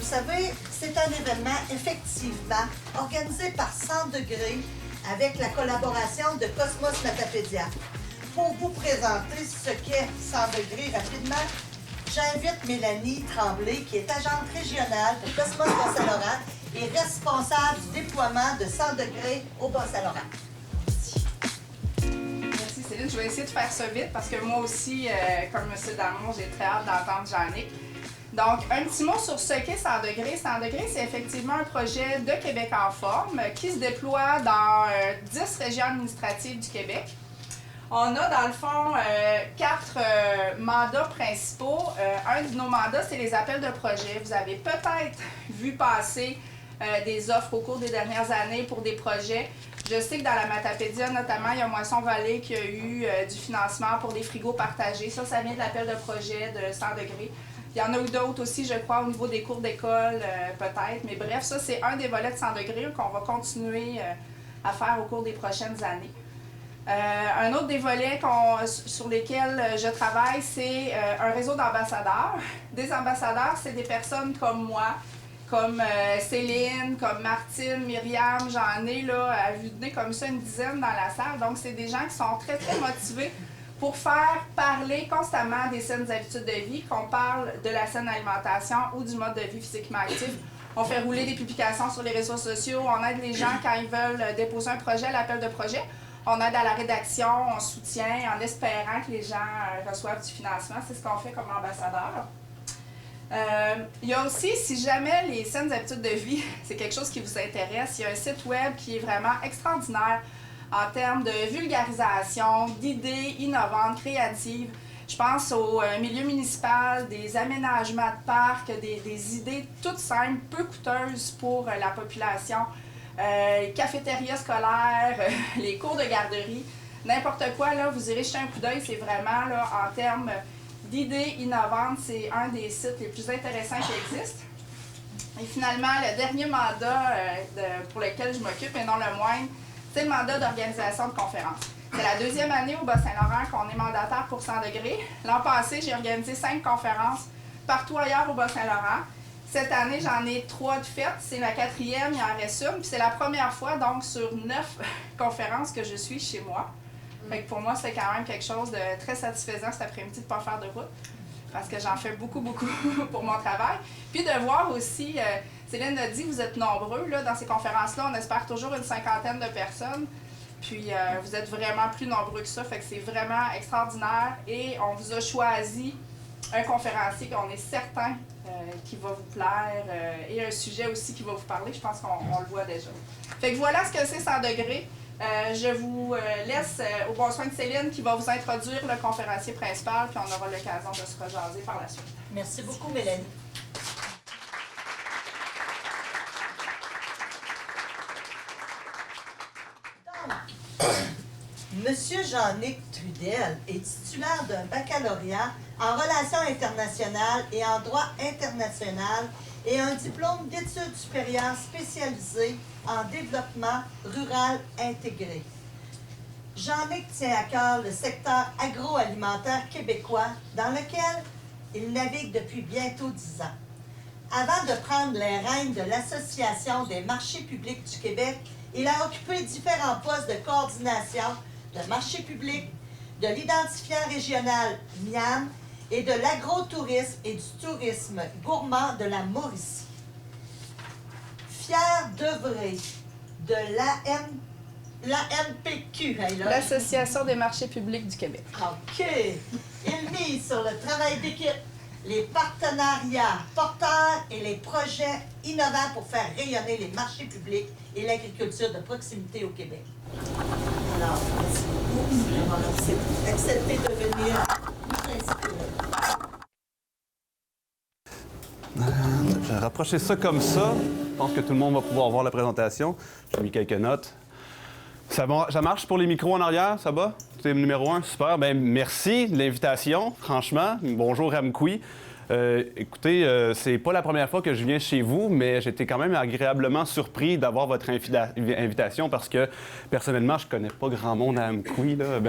savez, c'est un événement effectivement organisé par 100 degrés avec la collaboration de Cosmos Matapédia. Pour vous présenter ce qu'est 100 degrés rapidement, j'invite Mélanie Tremblay, qui est agente régionale de Cosmos Bas-Saint-Laurent et responsable du déploiement de 100 degrés au Bas-Saint-Laurent. Merci Céline. Je vais essayer de faire ça vite parce que moi aussi, comme M. Damon, j'ai très hâte d'entendre Jannick. Donc, un petit mot sur ce qu'est 100 degrés. 100 degrés, c'est effectivement un projet de Québec en forme qui se déploie dans 10 régions administratives du Québec. On a, dans le fond, 4 mandats principaux. Un de nos mandats, c'est les appels de projet. Vous avez peut-être vu passer des offres au cours des dernières années pour des projets. Je sais que dans la Matapédia, notamment, il y a Moisson-Vallée qui a eu du financement pour des frigos partagés. Ça vient de l'appel de projet de 100 degrés. Il y en a eu d'autres aussi, je crois, au niveau des cours d'école, peut-être. Mais bref, ça, c'est un des volets de 100 degrés qu'on va continuer à faire au cours des prochaines années. Un autre des volets sur lesquels je travaille, c'est un réseau d'ambassadeurs. Des ambassadeurs, c'est des personnes comme moi, comme Céline, comme Martine, Myriam, j'en ai là, à vue de nez comme ça une dizaine dans la salle. Donc, c'est des gens qui sont très, très motivés pour faire parler constamment des saines habitudes de vie, qu'on parle de la saine alimentation ou du mode de vie physiquement actif. On fait rouler des publications sur les réseaux sociaux, on aide les gens quand ils veulent déposer un projet, l'appel de projet. On aide à la rédaction, on soutient en espérant que les gens reçoivent du financement. C'est ce qu'on fait comme ambassadeur. Il y a aussi, si jamais les saines habitudes de vie, c'est quelque chose qui vous intéresse, il y a un site web qui est vraiment extraordinaire en termes de vulgarisation, d'idées innovantes, créatives. Je pense au milieu municipal, des aménagements de parcs, des idées toutes simples, peu coûteuses pour la population. Les cafétérias scolaires, les cours de garderie, n'importe quoi, là, vous irez jeter un coup d'œil, c'est vraiment, là, en termes d'idées innovantes, c'est un des sites les plus intéressants qui existent. Et finalement, le dernier mandat pour lequel je m'occupe, et non le moindre, c'est le mandat d'organisation de conférences. C'est la deuxième année au Bas-Saint-Laurent qu'on est mandataire pour 100 degrés. L'an passé, j'ai organisé 5 conférences partout ailleurs au Bas-Saint-Laurent. Cette année, j'en ai 3 de faites. C'est ma 4e, il en reste une. Puis c'est la première fois, donc, sur 9 conférences que je suis chez moi. Fait que pour moi, c'est quand même quelque chose de très satisfaisant cet après-midi de ne pas faire de route. Parce que j'en fais beaucoup, beaucoup pour mon travail. Puis de voir aussi, Céline a dit, vous êtes nombreux là, dans ces conférences-là. On espère toujours une 50aine de personnes. Puis vous êtes vraiment plus nombreux que ça. Fait que c'est vraiment extraordinaire. Et on vous a choisi un conférencier qu'on est certain qui va vous plaire et un sujet aussi qui va vous parler. Je pense qu'on le voit déjà. Fait que voilà ce que c'est 100 degrés. Je vous laisse au bon soin de Céline qui va vous introduire le conférencier principal, puis on aura l'occasion de se rejaser par la suite. Merci beaucoup, Mélanie. Donc, Monsieur Jannick Trudel est titulaire d'un baccalauréat en relations internationales et en droit international et un diplôme d'études supérieures spécialisé en développement rural intégré. Jannick tient à cœur le secteur agroalimentaire québécois dans lequel il navigue depuis bientôt 10 ans. Avant de prendre les rênes de l'Association des marchés publics du Québec, il a occupé différents postes de coordination de marchés publics, de l'identifiant régional MIAM et de l'agro-tourisme et du tourisme gourmand de la Mauricie. Fier d'œuvrer de l'AMPQ, l'Association des marchés publics du Québec. OK. Il mise sur le travail d'équipe, les partenariats porteurs et les projets innovants pour faire rayonner les marchés publics et l'agriculture de proximité au Québec. Alors, merci beaucoup d'avoir accepté de venir nous inspirer. Je vais rapprocher ça comme ça. Je pense que tout le monde va pouvoir voir la présentation. J'ai mis quelques notes. Ça marche pour les micros en arrière, ça va? C'est le numéro 1, super. Bien, merci de l'invitation, franchement. Bonjour Amkoui. Écoutez, c'est pas la première fois que je viens chez vous, mais j'étais quand même agréablement surpris d'avoir votre invitation parce que, personnellement, je connais pas grand monde à Amkoui, là.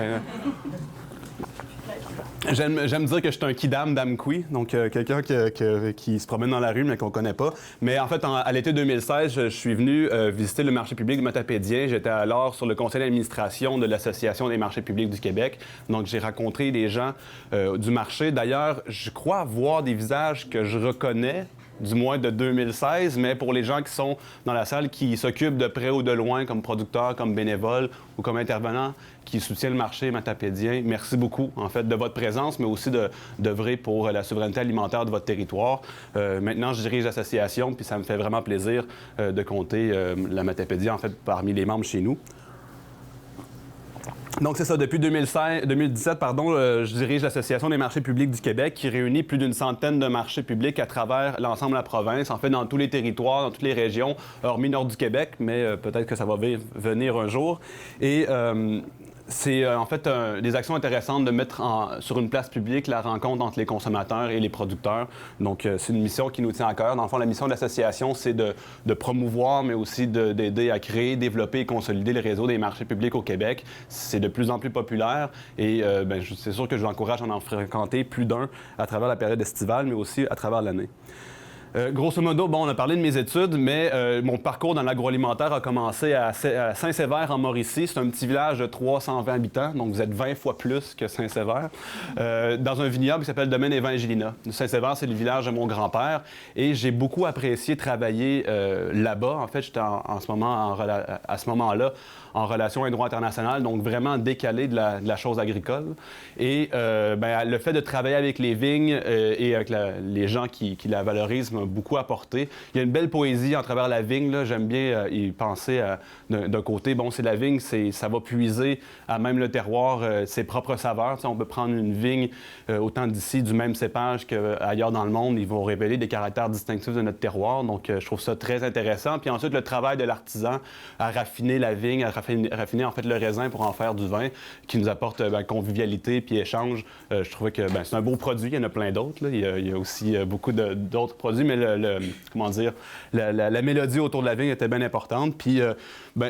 J'aime dire que je suis un kidam d'Amqui, donc quelqu'un qui se promène dans la rue mais qu'on connaît pas. Mais en fait, à l'été 2016, je suis venu visiter le marché public de Matapédien. J'étais alors sur le conseil d'administration de l'Association des marchés publics du Québec. Donc, j'ai rencontré des gens du marché. D'ailleurs, je crois voir des visages que je reconnais, du moins de 2016, mais pour les gens qui sont dans la salle, qui s'occupent de près ou de loin, comme producteurs, comme bénévoles ou comme intervenants, qui soutiennent le marché matapédien, merci beaucoup, en fait, de votre présence, mais aussi d'œuvrer pour la souveraineté alimentaire de votre territoire. Maintenant, je dirige l'association, puis ça me fait vraiment plaisir de compter la Matapédie, en fait, parmi les membres chez nous. Donc, c'est ça. Depuis 2017, je dirige l'Association des marchés publics du Québec qui réunit plus d'une centaine de marchés publics à travers l'ensemble de la province, en fait, dans tous les territoires, dans toutes les régions, hormis nord du Québec, mais peut-être que ça va venir un jour. Et c'est en fait des actions intéressantes de mettre sur une place publique la rencontre entre les consommateurs et les producteurs. Donc, c'est une mission qui nous tient à cœur. Dans le fond, la mission de l'association, c'est de promouvoir, mais aussi d'aider à créer, développer et consolider le réseau des marchés publics au Québec. C'est de plus en plus populaire et c'est sûr que je vous encourage à en fréquenter plus d'un à travers la période estivale, mais aussi à travers l'année. Grosso modo, bon, on a parlé de mes études, mais mon parcours dans l'agroalimentaire a commencé à Saint-Sévère, en Mauricie. C'est un petit village de 320 habitants, donc vous êtes 20 fois plus que Saint-Sévère, dans un vignoble qui s'appelle Domaine Evangelina. Saint-Sévère, c'est le village de mon grand-père, et j'ai beaucoup apprécié travailler là-bas. En fait, j'étais à ce moment-là en relation avec le droit international, donc vraiment décalé de la chose agricole. Et le fait de travailler avec les vignes et avec les gens qui la valorisent m'a beaucoup apporté. Il y a une belle poésie à travers la vigne, là. J'aime bien y penser d'un côté. Bon, c'est la vigne, ça va puiser à même le terroir ses propres saveurs. Tu sais, on peut prendre une vigne autant d'ici, du même cépage qu'ailleurs dans le monde. Ils vont révéler des caractères distinctifs de notre terroir. Donc, je trouve ça très intéressant. Puis ensuite, le travail de l'artisan à raffiner la vigne, à raffiner en fait le raisin pour en faire du vin, qui nous apporte convivialité puis échange. Je trouvais que c'est un beau produit. Il y en a plein d'autres. Il y a aussi beaucoup d'autres produits, mais comment dire, la mélodie autour de la vigne était bien importante. Puis,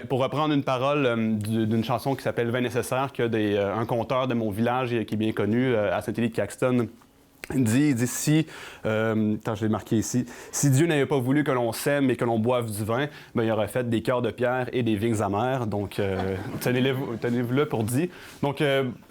pour reprendre une parole d'une chanson qui s'appelle « Vin nécessaire », un conteur de mon village qui est bien connu, à Saint-Élie-de-Caxton, il dit si, attends, je l'ai marqué ici, si Dieu n'avait pas voulu que l'on sème et que l'on boive du vin, il aurait fait des cœurs de pierre et des vignes amères. Donc, tenez-vous là pour dit. Donc,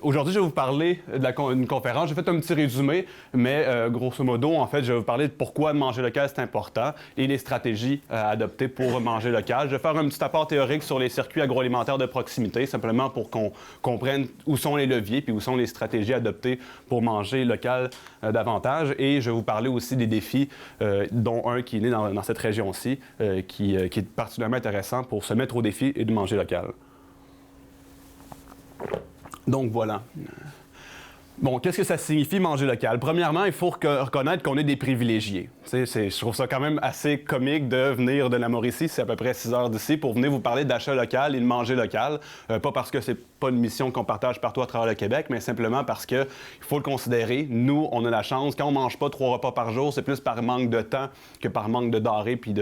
aujourd'hui, je vais vous parler d'une conférence. J'ai fait un petit résumé, mais grosso modo, en fait, je vais vous parler de pourquoi manger local, c'est important et les stratégies à adopter pour manger local. Je vais faire un petit apport théorique sur les circuits agroalimentaires de proximité, simplement pour qu'on comprenne où sont les leviers puis où sont les stratégies adoptées pour manger local davantage. Et je vais vous parler aussi des défis, dont un qui est né dans cette région-ci, qui est particulièrement intéressant pour se mettre au défi et de manger local. Donc voilà. Bon, qu'est-ce que ça signifie manger local? Premièrement, il faut reconnaître qu'on est des privilégiés. Je trouve ça quand même assez comique de venir de la Mauricie, c'est à peu près 6 heures d'ici, pour venir vous parler d'achat local et de manger local. Pas parce que c'est pas une mission qu'on partage partout à travers le Québec, mais simplement parce qu'il faut le considérer. Nous, on a la chance, quand on mange pas 3 repas par jour, c'est plus par manque de temps que par manque de denrées puis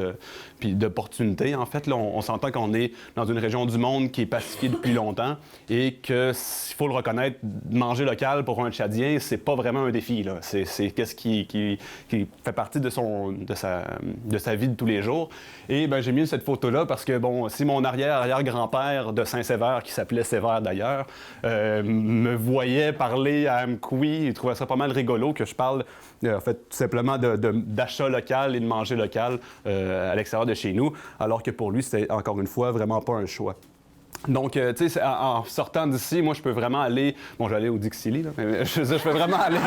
d'opportunités. En fait, là, on s'entend qu'on est dans une région du monde qui est pacifiée depuis longtemps et qu'il faut le reconnaître, manger local pour un Tchadien, c'est pas vraiment un défi, là. C'est qu'est-ce qui fait partie de sa vie de tous les jours. Et j'ai mis cette photo-là parce que, bon, si mon arrière-grand-père de Saint-Sévère, qui s'appelait Sévère d'ailleurs, me voyait parler à Amqui, il trouvait ça pas mal rigolo que je parle, en fait, tout simplement d'achat local et de manger local à l'extérieur de chez nous, alors que pour lui, c'était, encore une fois, vraiment pas un choix. Donc, tu sais, en sortant d'ici, moi, je peux vraiment aller... Bon, j'allais au Dixili, là, mais je peux vraiment aller...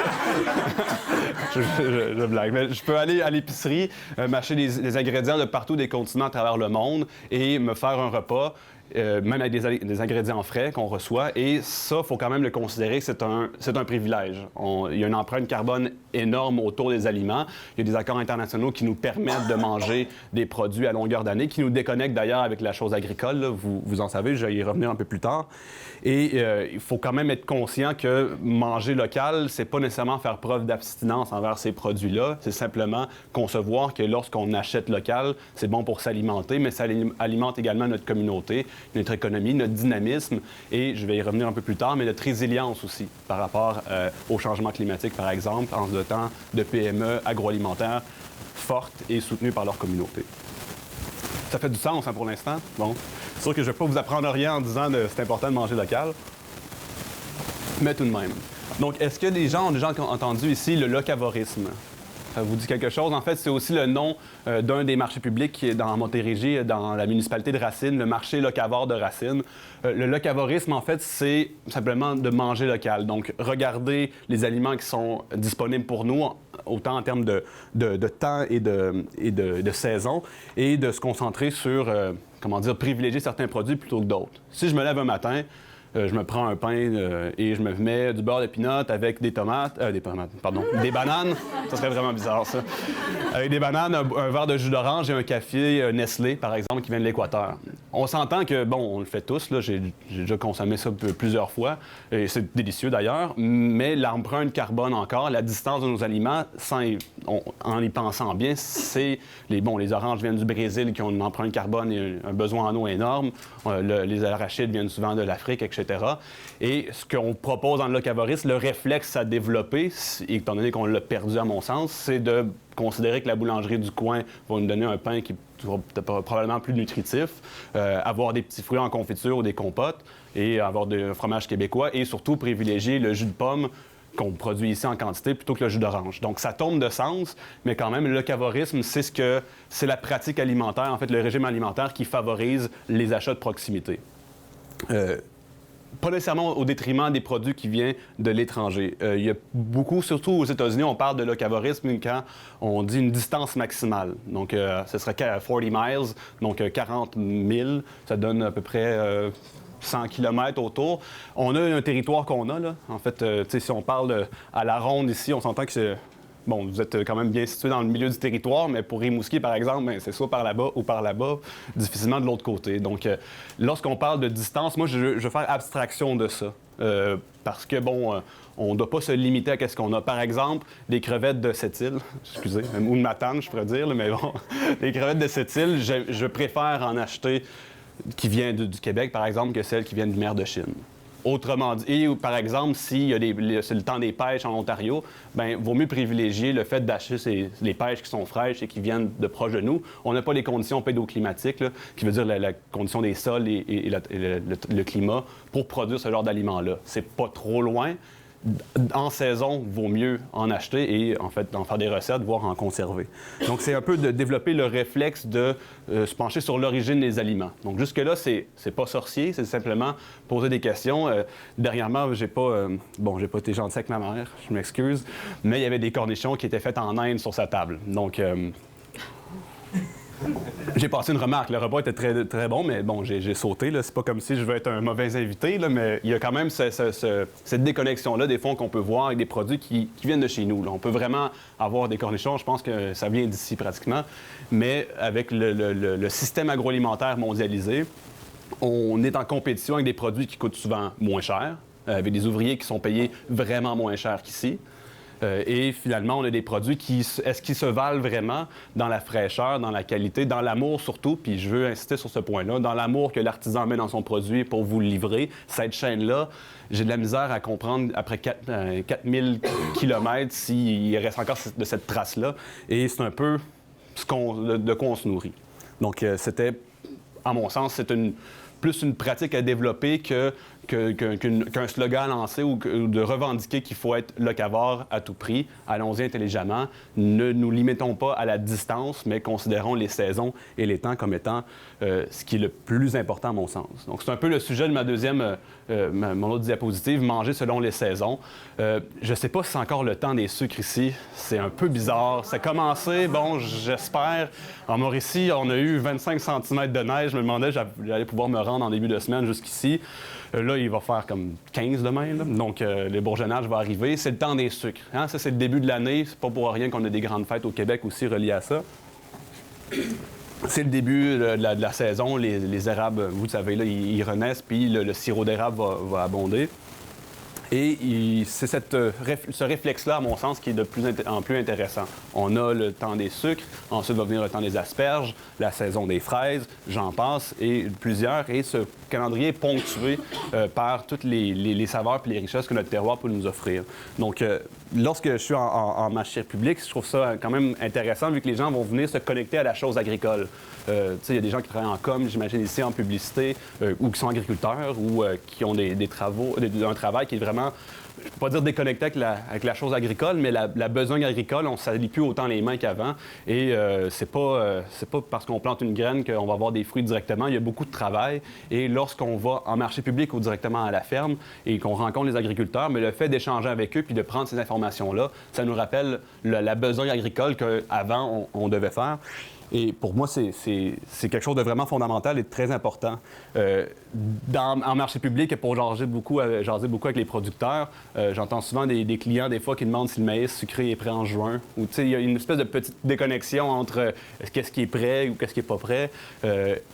je blague, mais je peux aller à l'épicerie, m'acheter des ingrédients de partout des continents à travers le monde et me faire un repas, même avec des ingrédients frais qu'on reçoit. Et ça, il faut quand même le considérer que c'est un privilège. Il y a une empreinte carbone énorme autour des aliments. Il y a des accords internationaux qui nous permettent de manger des produits à longueur d'année, qui nous déconnectent d'ailleurs avec la chose agricole. Là. Vous en savez, je vais y revenir un peu plus tard. Et il faut quand même être conscient que manger local, c'est pas nécessairement faire preuve d'abstinence envers ces produits-là. C'est simplement concevoir que lorsqu'on achète local, c'est bon pour s'alimenter, mais ça alimente également notre communauté notre économie, notre dynamisme et, je vais y revenir un peu plus tard, mais notre résilience aussi par rapport au changement climatique, par exemple, en ce temps de PME agroalimentaires fortes et soutenues par leur communauté. Ça fait du sens pour l'instant? Bon, c'est sûr que je ne vais pas vous apprendre rien en disant que c'est important de manger local, mais tout de même. Donc, est-ce que des gens ont déjà entendu ici le locavorisme? Ça vous dit quelque chose? En fait, c'est aussi le nom d'un des marchés publics qui est dans Montérégie, dans la municipalité de Racine, le marché locavore de Racine. Le locavorisme, en fait, c'est simplement de manger local. Donc, regarder les aliments qui sont disponibles pour nous, autant en termes de temps et de saison, et de se concentrer sur, privilégier certains produits plutôt que d'autres. Si je me lève un matin, je me prends un pain et je me mets du beurre de pinot avec des des bananes. Ça serait vraiment bizarre, ça. Avec des bananes, un verre de jus d'orange et un café Nestlé, par exemple, qui vient de l'Équateur. On s'entend que, on le fait tous, là, j'ai déjà consommé ça plusieurs fois, et c'est délicieux d'ailleurs, mais l'empreinte carbone encore, la distance de nos aliments, en y pensant bien, c'est les oranges viennent du Brésil qui ont une empreinte carbone et un besoin en eau énorme, les arachides viennent souvent de l'Afrique, etc. Et ce qu'on propose dans le locavorisme, le réflexe à développer, étant donné qu'on l'a perdu à mon sens, c'est de considérer que la boulangerie du coin va nous donner un pain qui est probablement plus nutritif, avoir des petits fruits en confiture ou des compotes, et avoir un fromage québécois, et surtout privilégier le jus de pomme qu'on produit ici en quantité plutôt que le jus d'orange. Donc, ça tombe de sens, mais quand même, le locavorisme, c'est la pratique alimentaire, en fait, le régime alimentaire qui favorise les achats de proximité. Pas nécessairement au détriment des produits qui viennent de l'étranger. Il y a beaucoup, surtout aux États-Unis, on parle de locavorisme quand on dit une distance maximale. Donc, ce serait 40 miles, donc 40 000. Ça donne à peu près 100 km autour. On a un territoire qu'on a, là. En fait, si on parle à la ronde ici, on s'entend que c'est... Bon, vous êtes quand même bien situé dans le milieu du territoire, mais pour Rimouski, par exemple, c'est soit par là-bas ou par là-bas, difficilement de l'autre côté. Donc, lorsqu'on parle de distance, moi, je veux faire abstraction de ça. Parce que, on ne doit pas se limiter à ce qu'on a. Par exemple, des crevettes de cette île, excusez, ou de Matane, je pourrais dire, mais bon, les crevettes de cette île, je préfère en acheter qui viennent du Québec, par exemple, que celles qui viennent de mer de Chine. Autrement dit, et par exemple, si c'est le temps des pêches en Ontario, vaut mieux privilégier le fait d'acheter les pêches qui sont fraîches et qui viennent de proche de nous. On n'a pas les conditions pédoclimatiques, là, qui veut dire la condition des sols et le climat pour produire ce genre d'aliments-là. C'est pas trop loin. En saison, vaut mieux en acheter et, en fait, d'en faire des recettes, voire en conserver. Donc, c'est un peu de développer le réflexe de se pencher sur l'origine des aliments. Donc, jusque-là, c'est pas sorcier, c'est simplement poser des questions. Dernièrement, j'ai pas été gentil avec ma mère, je m'excuse, mais il y avait des cornichons qui étaient faits en Inde sur sa table. Donc, j'ai passé une remarque. Le repas était très, très bon, mais j'ai sauté. C'est pas comme si je veux être un mauvais invité, là, mais il y a quand même cette déconnexion-là, des fois, qu'on peut voir avec des produits qui viennent de chez nous. Là. On peut vraiment avoir des cornichons, je pense que ça vient d'ici pratiquement, mais avec le système agroalimentaire mondialisé, on est en compétition avec des produits qui coûtent souvent moins cher, avec des ouvriers qui sont payés vraiment moins cher qu'ici. Et finalement, on a des produits qui se valent vraiment dans la fraîcheur, dans la qualité, dans l'amour surtout, puis je veux insister sur ce point-là, dans l'amour que l'artisan met dans son produit pour vous le livrer. Cette chaîne-là, j'ai de la misère à comprendre après 4000 km s'il reste encore de cette trace-là. Et c'est un peu de quoi on se nourrit. Donc, c'était, à mon sens, c'est plus une pratique à développer qu'un slogan à lancer ou de revendiquer qu'il faut être locavore à tout prix. Allons-y intelligemment. Ne nous limitons pas à la distance, mais considérons les saisons et les temps comme étant ce qui est le plus important à mon sens. Donc, c'est un peu le sujet de mon autre diapositive, manger selon les saisons. Je ne sais pas si c'est encore le temps des sucres ici. C'est un peu bizarre. Ça a commencé, j'espère. En Mauricie, on a eu 25 cm de neige. Je me demandais si j'allais pouvoir me rendre en début de semaine jusqu'ici. Là, il va faire comme 15 demain. Là. Donc, le bourgeonnage va arriver. C'est le temps des sucres. Hein? Ça, c'est le début de l'année. C'est pas pour rien qu'on a des grandes fêtes au Québec aussi reliées à ça. C'est le début de la saison. Les érables, vous savez, là, ils renaissent, puis le sirop d'érable va abonder. Et c'est ce réflexe-là, à mon sens, qui est de plus en plus intéressant. On a le temps des sucres, ensuite va venir le temps des asperges, la saison des fraises, j'en passe, et plusieurs. Et ce calendrier est ponctué par toutes les saveurs et les richesses que notre terroir peut nous offrir. Donc, lorsque je suis en marché public, je trouve ça quand même intéressant, vu que les gens vont venir se connecter à la chose agricole. Il y a des gens qui travaillent en com, j'imagine ici, en publicité, ou qui sont agriculteurs, ou qui ont un travail qui est vraiment, je ne peux pas dire déconnecté avec la chose agricole, mais la besogne agricole, on ne s'allie plus autant les mains qu'avant. Et c'est pas parce qu'on plante une graine qu'on va avoir des fruits directement. Il y a beaucoup de travail. Et lorsqu'on va en marché public ou directement à la ferme et qu'on rencontre les agriculteurs, mais le fait d'échanger avec eux puis de prendre ces informations-là, ça nous rappelle la besogne agricole qu'avant, on devait faire. Et pour moi, c'est quelque chose de vraiment fondamental et de très important. En marché public, pour jaser beaucoup avec les producteurs, j'entends souvent des clients, des fois, qui demandent si le maïs sucré est prêt en juin. Ou, tu sais, il y a une espèce de petite déconnexion entre qu'est-ce qui est prêt ou qu'est-ce qui n'est pas prêt.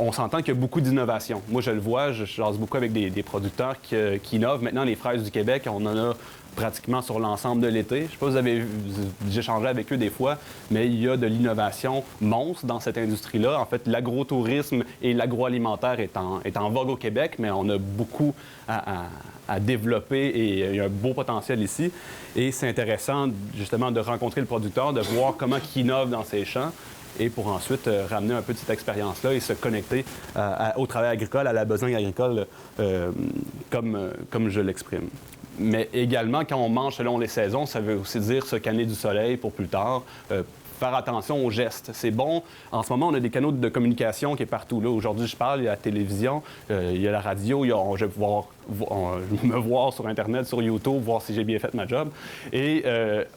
On s'entend qu'il y a beaucoup d'innovation. Moi, je le vois, je jase beaucoup avec des producteurs qui innovent. Maintenant, les fraises du Québec, on en a pratiquement sur l'ensemble de l'été. Je ne sais pas si vous avez échangé avec eux des fois, mais il y a de l'innovation monstre dans cette industrie-là. En fait, l'agrotourisme et l'agroalimentaire est en vogue au Québec, mais on a beaucoup à développer et il y a un beau potentiel ici. Et c'est intéressant, justement, de rencontrer le producteur, de voir comment il innove dans ses champs et pour ensuite ramener un peu de cette expérience-là et se connecter au travail agricole, à la besogne agricole, comme je l'exprime. Mais également, quand on mange selon les saisons, ça veut aussi dire se canner du soleil pour plus tard. Faire attention aux gestes. C'est bon. En ce moment, on a des canaux de communication qui est partout. Là, aujourd'hui, je parle, il y a la télévision, il y a la radio, je vais pouvoir me voir sur Internet, sur YouTube, voir si j'ai bien fait ma job. Et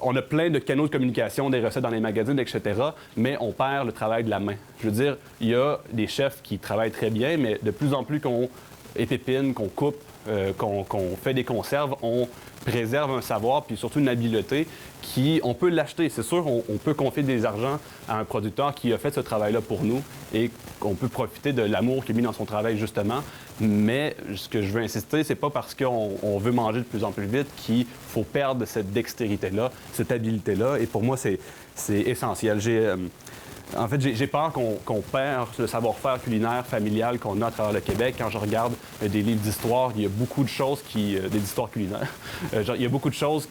on a plein de canaux de communication, des recettes dans les magazines, etc., mais on perd le travail de la main. Je veux dire, il y a des chefs qui travaillent très bien, mais de plus en plus qu'on épépine, qu'on coupe, qu'on fait des conserves, on préserve un savoir puis surtout une habileté on peut l'acheter. C'est sûr, on peut confier des argents à un producteur qui a fait ce travail-là pour nous et qu'on peut profiter de l'amour qu'il a mis dans son travail, justement. Mais ce que je veux insister, c'est pas parce qu'on veut manger de plus en plus vite qu'il faut perdre cette dextérité-là, cette habileté-là. Et pour moi, c'est essentiel. En fait, j'ai peur qu'on perd le savoir-faire culinaire familial qu'on a à travers le Québec. Quand je regarde des livres d'histoire, il y a beaucoup de choses des histoires culinaires. Il y a beaucoup de choses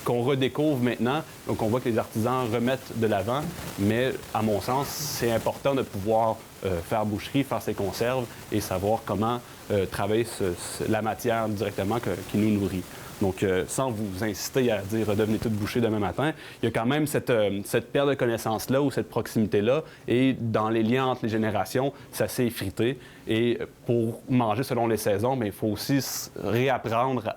qu'on redécouvre maintenant, donc on voit que les artisans remettent de l'avant. Mais à mon sens, c'est important de pouvoir faire boucherie, faire ses conserves et savoir comment travailler la matière directement qui nous nourrit. Donc, sans vous inciter à dire « devenez tout boucher demain matin », il y a quand même cette paire de connaissances-là ou cette proximité-là. Et dans les liens entre les générations, ça s'est effrité. Et pour manger selon les saisons, mais il faut aussi réapprendre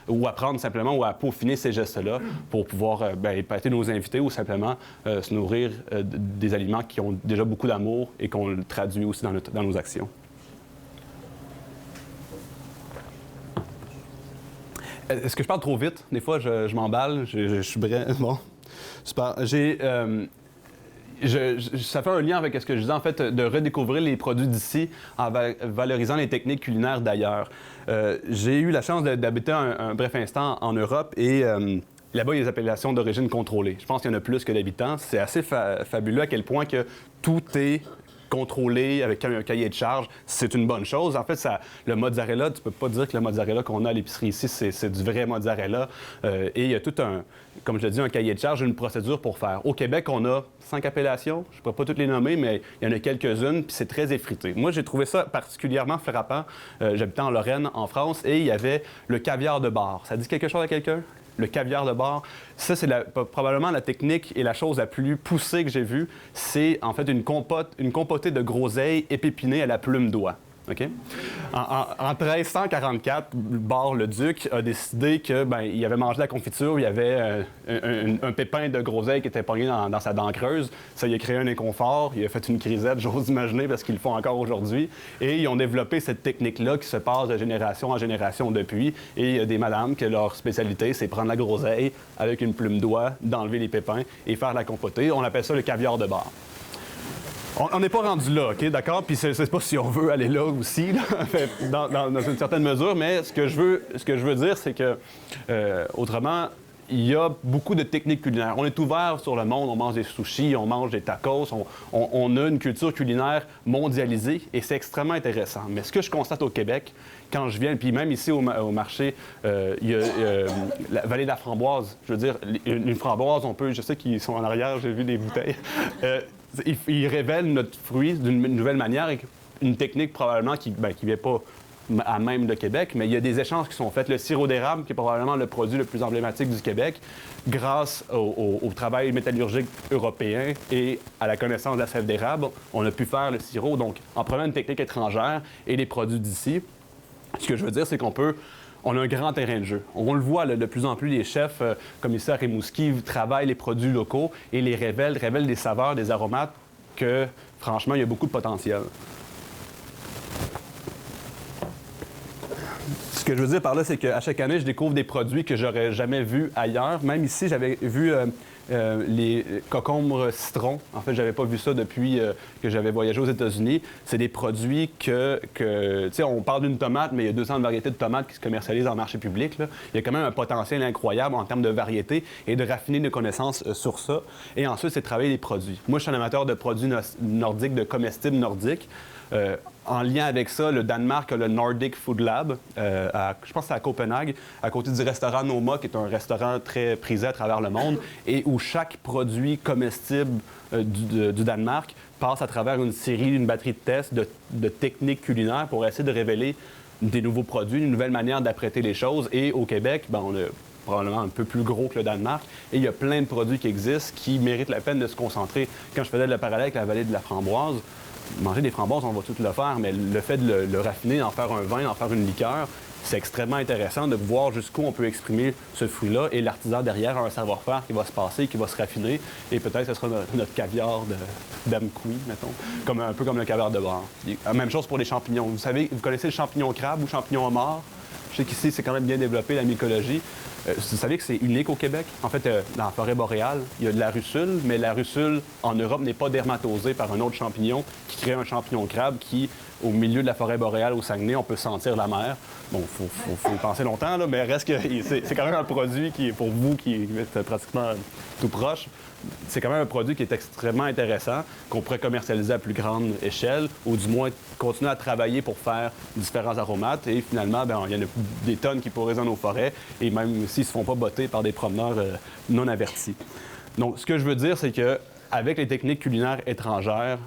ou apprendre simplement ou à peaufiner ces gestes-là pour pouvoir épater nos invités ou simplement se nourrir des aliments qui ont déjà beaucoup d'amour et qu'on le traduit aussi dans nos actions. Est-ce que je parle trop vite? Des fois, je m'emballe, je suis bref. Bon, super. Ça fait un lien avec ce que je disais, en fait, de redécouvrir les produits d'ici en valorisant les techniques culinaires d'ailleurs. J'ai eu la chance d'habiter un bref instant en Europe et là-bas, il y a des appellations d'origine contrôlée. Je pense qu'il y en a plus que d'habitants. C'est assez fabuleux à quel point que tout est contrôlé avec un cahier de charge, c'est une bonne chose. En fait, le mozzarella, tu peux pas dire que le mozzarella qu'on a à l'épicerie ici, c'est du vrai mozzarella. Et il y a tout comme je l'ai dit, un cahier de charge, une procédure pour faire. Au Québec, on a 5 appellations. Je ne pourrais pas toutes les nommer, mais il y en a quelques-unes, puis c'est très effrité. Moi, j'ai trouvé ça particulièrement frappant. J'habitais en Lorraine, en France, et il y avait le caviar de bar. Ça dit quelque chose à quelqu'un? Le caviar de bar, ça, c'est probablement la technique et la chose la plus poussée que j'ai vue. C'est en fait une compotée de groseilles épépinées à la plume d'oie. Okay? En 1344, Bar-le-Duc a décidé qu'il avait mangé de la confiture, il y avait un pépin de groseille qui était pogné dans sa dent creuse. Ça lui a créé un inconfort, il a fait une crisette, j'ose imaginer, parce qu'ils le font encore aujourd'hui. Et ils ont développé cette technique-là qui se passe de génération en génération depuis. Et il y a des madames que leur spécialité, c'est prendre la groseille avec une plume d'oie, d'enlever les pépins et faire la compotée. On appelle ça le caviar de bar. On n'est pas rendu là, OK, d'accord? Puis c'est pas si on veut aller là aussi, là, dans une certaine mesure, mais ce que je veux dire, c'est que, autrement, il y a beaucoup de techniques culinaires. On est ouvert sur le monde, on mange des sushis, on mange des tacos, on a une culture culinaire mondialisée et c'est extrêmement intéressant. Mais ce que je constate au Québec, quand je viens, puis même ici au marché, il y a la vallée de la framboise. Je veux dire, une framboise, je sais qu'ils sont en arrière, j'ai vu des bouteilles. Ils révèlent notre fruit d'une nouvelle manière et une technique probablement qui vient pas à même le Québec, mais il y a des échanges qui sont faits. Le sirop d'érable, qui est probablement le produit le plus emblématique du Québec, grâce au travail métallurgique européen et à la connaissance de la sève d'érable, on a pu faire le sirop. Donc, en prenant une technique étrangère et les produits d'ici, ce que je veux dire, c'est on a un grand terrain de jeu. On le voit, là, de plus en plus, les chefs, commissaires Rimouski, travaillent les produits locaux et les révèlent des saveurs, des aromates que, franchement, il y a beaucoup de potentiel. Ce que je veux dire par là, c'est qu'à chaque année, je découvre des produits que j'aurais jamais vus ailleurs. Même ici, j'avais vu les cocombres citron. En fait, j'avais pas vu ça depuis que j'avais voyagé aux États-Unis. C'est des produits tu sais, on parle d'une tomate, mais il y a 200 variétés de tomates qui se commercialisent en marché public, là. Il y a quand même un potentiel incroyable en termes de variété et de raffiner nos connaissances sur ça. Et ensuite, c'est de travailler les produits. Moi, je suis un amateur de produits nordiques, de comestibles nordiques. En lien avec ça, le Danemark a le Nordic Food Lab, je pense que c'est à Copenhague, à côté du restaurant Noma, qui est un restaurant très prisé à travers le monde, et où chaque produit comestible du Danemark passe à travers une batterie de tests de techniques culinaires pour essayer de révéler des nouveaux produits, une nouvelle manière d'apprêter les choses. Et au Québec, on a probablement un peu plus gros que le Danemark, et il y a plein de produits qui existent qui méritent la peine de se concentrer. Quand je faisais le parallèle avec la vallée de la framboise, manger des framboises, on va tout le faire, mais le fait de le raffiner, d'en faire un vin, d'en faire une liqueur, c'est extrêmement intéressant de voir jusqu'où on peut exprimer ce fruit-là, et l'artisan derrière a un savoir-faire qui va se passer, qui va se raffiner, et peut-être ce sera notre caviar d'Amqui, mettons, un peu comme le caviar de beurre. Même chose pour les champignons. Vous connaissez le champignon crabe ou champignon homard? Je sais qu'ici, c'est quand même bien développé, la mycologie. Vous savez que c'est unique au Québec? En fait, dans la forêt boréale, il y a de la russule, mais la russule, en Europe, n'est pas dermatosée par un autre champignon qui crée un champignon crabe qui, au milieu de la forêt boréale, au Saguenay, on peut sentir la mer. Bon, faut y penser longtemps, là, mais reste que c'est quand même un produit qui, pour vous, qui êtes pratiquement tout proche, c'est quand même un produit qui est extrêmement intéressant, qu'on pourrait commercialiser à plus grande échelle, ou du moins continuer à travailler pour faire différents aromates. Et finalement, il y en a des tonnes qui pourraient dans nos forêts, et même s'ils ne se font pas botter par des promeneurs non avertis. Donc, ce que je veux dire, c'est que avec les techniques culinaires étrangères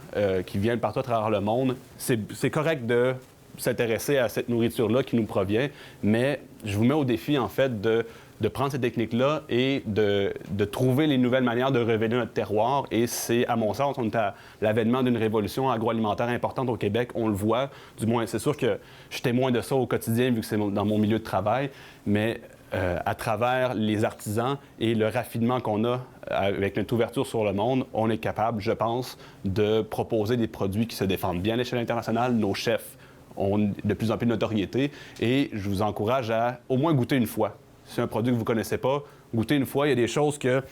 qui viennent partout à travers le monde, c'est correct de s'intéresser à cette nourriture-là qui nous provient, mais je vous mets au défi, en fait, de prendre ces techniques-là et de trouver les nouvelles manières de révéler notre terroir. Et c'est, à mon sens, on est à l'avènement d'une révolution agroalimentaire importante au Québec. On le voit. Du moins, c'est sûr que je suis témoin de ça au quotidien, vu que c'est dans mon milieu de travail. Mais à travers les artisans et le raffinement qu'on a avec notre ouverture sur le monde, on est capable, je pense, de proposer des produits qui se défendent bien à l'échelle internationale. Nos chefs ont de plus en plus de notoriété. Et je vous encourage à au moins goûter une fois. Si c'est un produit que vous ne connaissez pas, goûtez une fois. Il y a des choses que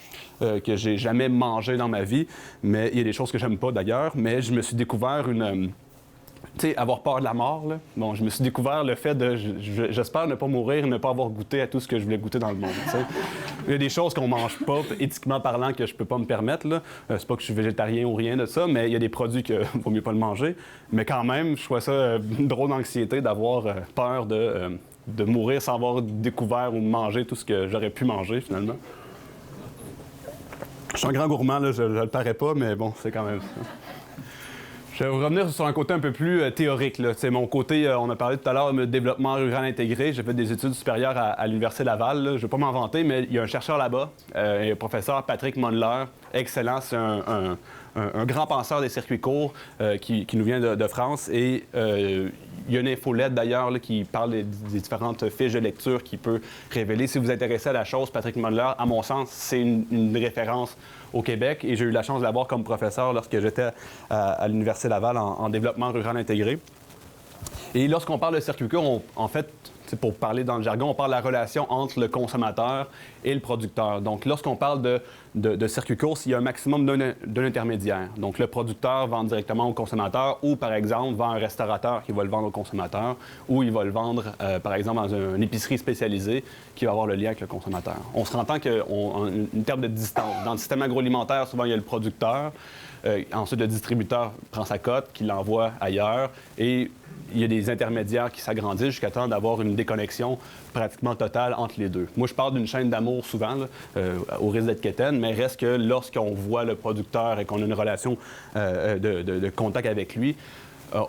j'ai jamais mangées dans ma vie, mais il y a des choses que j'aime pas d'ailleurs. Mais je me suis découvert tu sais, avoir peur de la mort, là. Bon, je me suis découvert le fait de... J'espère ne pas mourir, ne pas avoir goûté à tout ce que je voulais goûter dans le monde, tu sais. Il y a des choses qu'on mange pas, éthiquement parlant, que je peux pas me permettre, là. C'est pas que je suis végétarien ou rien de ça, mais il y a des produits que vaut mieux pas le manger. Mais quand même, je trouve ça une drôle d'anxiété d'avoir peur de mourir sans avoir découvert ou manger tout ce que j'aurais pu manger, finalement. Je suis un grand gourmand, là, je le parais pas, mais bon, c'est quand même ça. Je vais revenir sur un côté un peu plus théorique, là. C'est mon côté, on a parlé tout à l'heure de développement rural intégré. J'ai fait des études supérieures à l'Université Laval, là. Je ne vais pas m'en vanter, mais il y a un chercheur là-bas, le professeur Patrick Mondler, excellent. C'est un grand penseur des circuits courts qui nous vient de France. Et il y a une infolette d'ailleurs là, qui parle des différentes fiches de lecture qui peut révéler. Si vous vous intéressez à la chose, Patrick Mondler, à mon sens, c'est une référence au Québec. Et j'ai eu la chance de l'avoir comme professeur lorsque j'étais à l'Université Laval en développement rural intégré. Et lorsqu'on parle de circuits courts, en fait, pour parler dans le jargon, on parle de la relation entre le consommateur et le producteur. Donc, lorsqu'on parle de circuit court, il y a un maximum d'un intermédiaire. Donc, le producteur vend directement au consommateur ou, par exemple, vend un restaurateur qui va le vendre au consommateur ou il va le vendre, par exemple, dans une épicerie spécialisée qui va avoir le lien avec le consommateur. On se entend qu'une terme de distance. Dans le système agroalimentaire, souvent, il y a le producteur. Ensuite, le distributeur prend sa cote, qui l'envoie ailleurs. Et il y a des intermédiaires qui s'agrandissent jusqu'à temps d'avoir une déconnexion pratiquement totale entre les deux. Moi, je parle d'une chaîne d'amour souvent, là, au risque d'être quétaine, mais reste que lorsqu'on voit le producteur et qu'on a une relation de contact avec lui,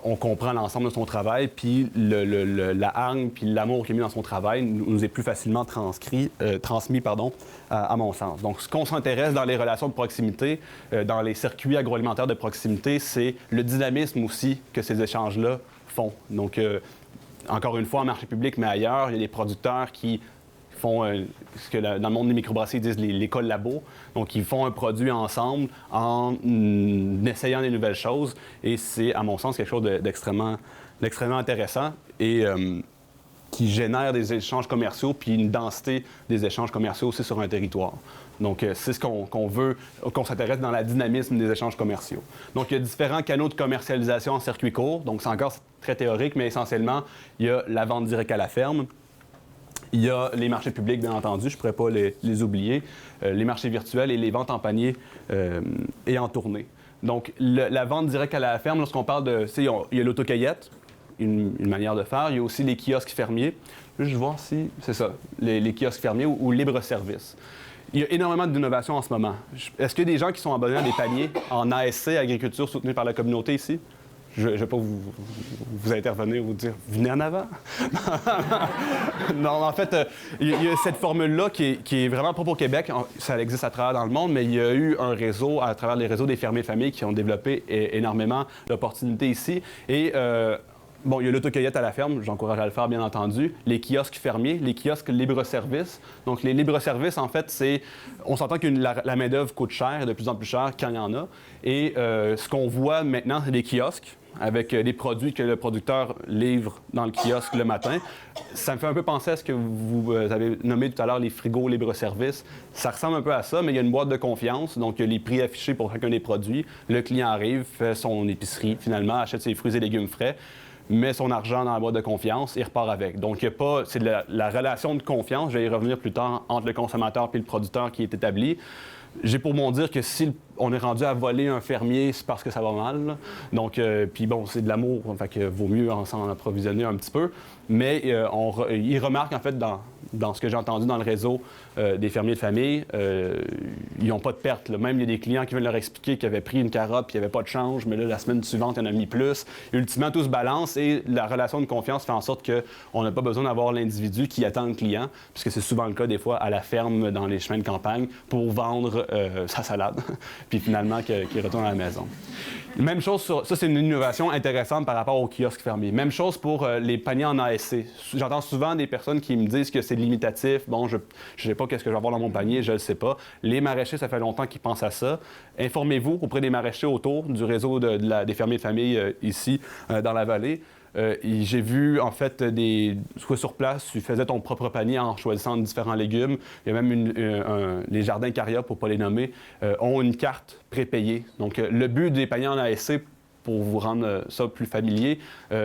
on comprend l'ensemble de son travail, puis la hargne, puis l'amour qu'il a mis dans son travail nous est plus facilement transmis, à mon sens. Donc, ce qu'on s'intéresse dans les relations de proximité, dans les circuits agroalimentaires de proximité, c'est le dynamisme aussi que ces échanges-là font. Donc, encore une fois, en marché public, mais ailleurs, il y a des producteurs qui font ce que dans le monde des microbrasseries disent les collabos. Donc, ils font un produit ensemble en essayant des nouvelles choses. Et c'est, à mon sens, quelque chose d'extrêmement intéressant et qui génère des échanges commerciaux puis une densité des échanges commerciaux aussi sur un territoire. Donc, c'est ce qu'on veut, qu'on s'intéresse dans la dynamisme des échanges commerciaux. Donc, il y a différents canaux de commercialisation en circuit court. Donc, c'est encore très théorique, mais essentiellement, il y a la vente directe à la ferme. Il y a les marchés publics, bien entendu, je ne pourrais pas les oublier, les marchés virtuels et les ventes en panier et en tournée. Donc, la vente directe à la ferme, lorsqu'on parle de... Il y a l'autocueillette, une manière de faire. Il y a aussi les kiosques fermiers. Je vais voir si... C'est ça, les kiosques fermiers ou libre-service. Il y a énormément d'innovations en ce moment. Est-ce qu'il y a des gens qui sont abonnés à des paniers en ASC, agriculture soutenue par la communauté ici? Je ne vais pas vous intervenir ou vous dire « venez en avant ». Non, en fait, il y a cette formule-là qui est vraiment propre au Québec. Ça existe à travers dans le monde, mais il y a eu un réseau, à travers les réseaux des fermiers de famille, qui ont développé énormément d'opportunités ici. Et bon, il y a l'autocueillette à la ferme, j'encourage à le faire, bien entendu. Les kiosques fermiers, les kiosques libre-service. Donc, les libre-service, en fait, on s'entend que la main-d'œuvre coûte cher, de plus en plus cher quand il y en a. Et ce qu'on voit maintenant, c'est des kiosques avec des produits que le producteur livre dans le kiosque le matin. Ça me fait un peu penser à ce que vous avez nommé tout à l'heure, les frigos libre-service. Ça ressemble un peu à ça, mais il y a une boîte de confiance. Donc, il y a les prix affichés pour chacun des produits. Le client arrive, fait son épicerie, finalement, achète ses fruits et légumes frais, met son argent dans la boîte de confiance et repart avec. Donc, il y a pas... C'est la relation de confiance, je vais y revenir plus tard, entre le consommateur et le producteur qui est établie. J'ai pour mon dire que si on est rendu à voler un fermier, c'est parce que ça va mal, là. Donc, puis bon, c'est de l'amour, fait que vaut mieux s'en approvisionner un petit peu. Mais il remarque, en fait, dans ce que j'ai entendu dans le réseau des fermiers de famille, ils n'ont pas de perte, là. Même il y a des clients qui veulent leur expliquer qu'ils avaient pris une carotte puis il n'y avait pas de change, mais là, la semaine suivante, il y en a mis plus. Et ultimement, tout se balance et la relation de confiance fait en sorte qu'on n'a pas besoin d'avoir l'individu qui attend le client, puisque c'est souvent le cas, des fois, à la ferme, dans les chemins de campagne, pour vendre sa salade, puis finalement, qu'il retourne à la maison. Même chose ça, c'est une innovation intéressante par rapport aux kiosques fermiers. Même chose pour les paniers en ASC. J'entends souvent des personnes qui me disent que c'est limitatif. Bon, je ne sais pas qu'est-ce que je vais avoir dans mon panier, je ne le sais pas. Les maraîchers, ça fait longtemps qu'ils pensent à ça. Informez-vous auprès des maraîchers autour du réseau des fermiers de famille ici, dans la vallée. J'ai vu, en fait, soit sur place, tu faisais ton propre panier en choisissant différents légumes. Il y a même les jardins Caria, pour ne pas les nommer, ont une carte prépayée. Donc, le but des paniers en ASC, pour vous rendre ça plus familier,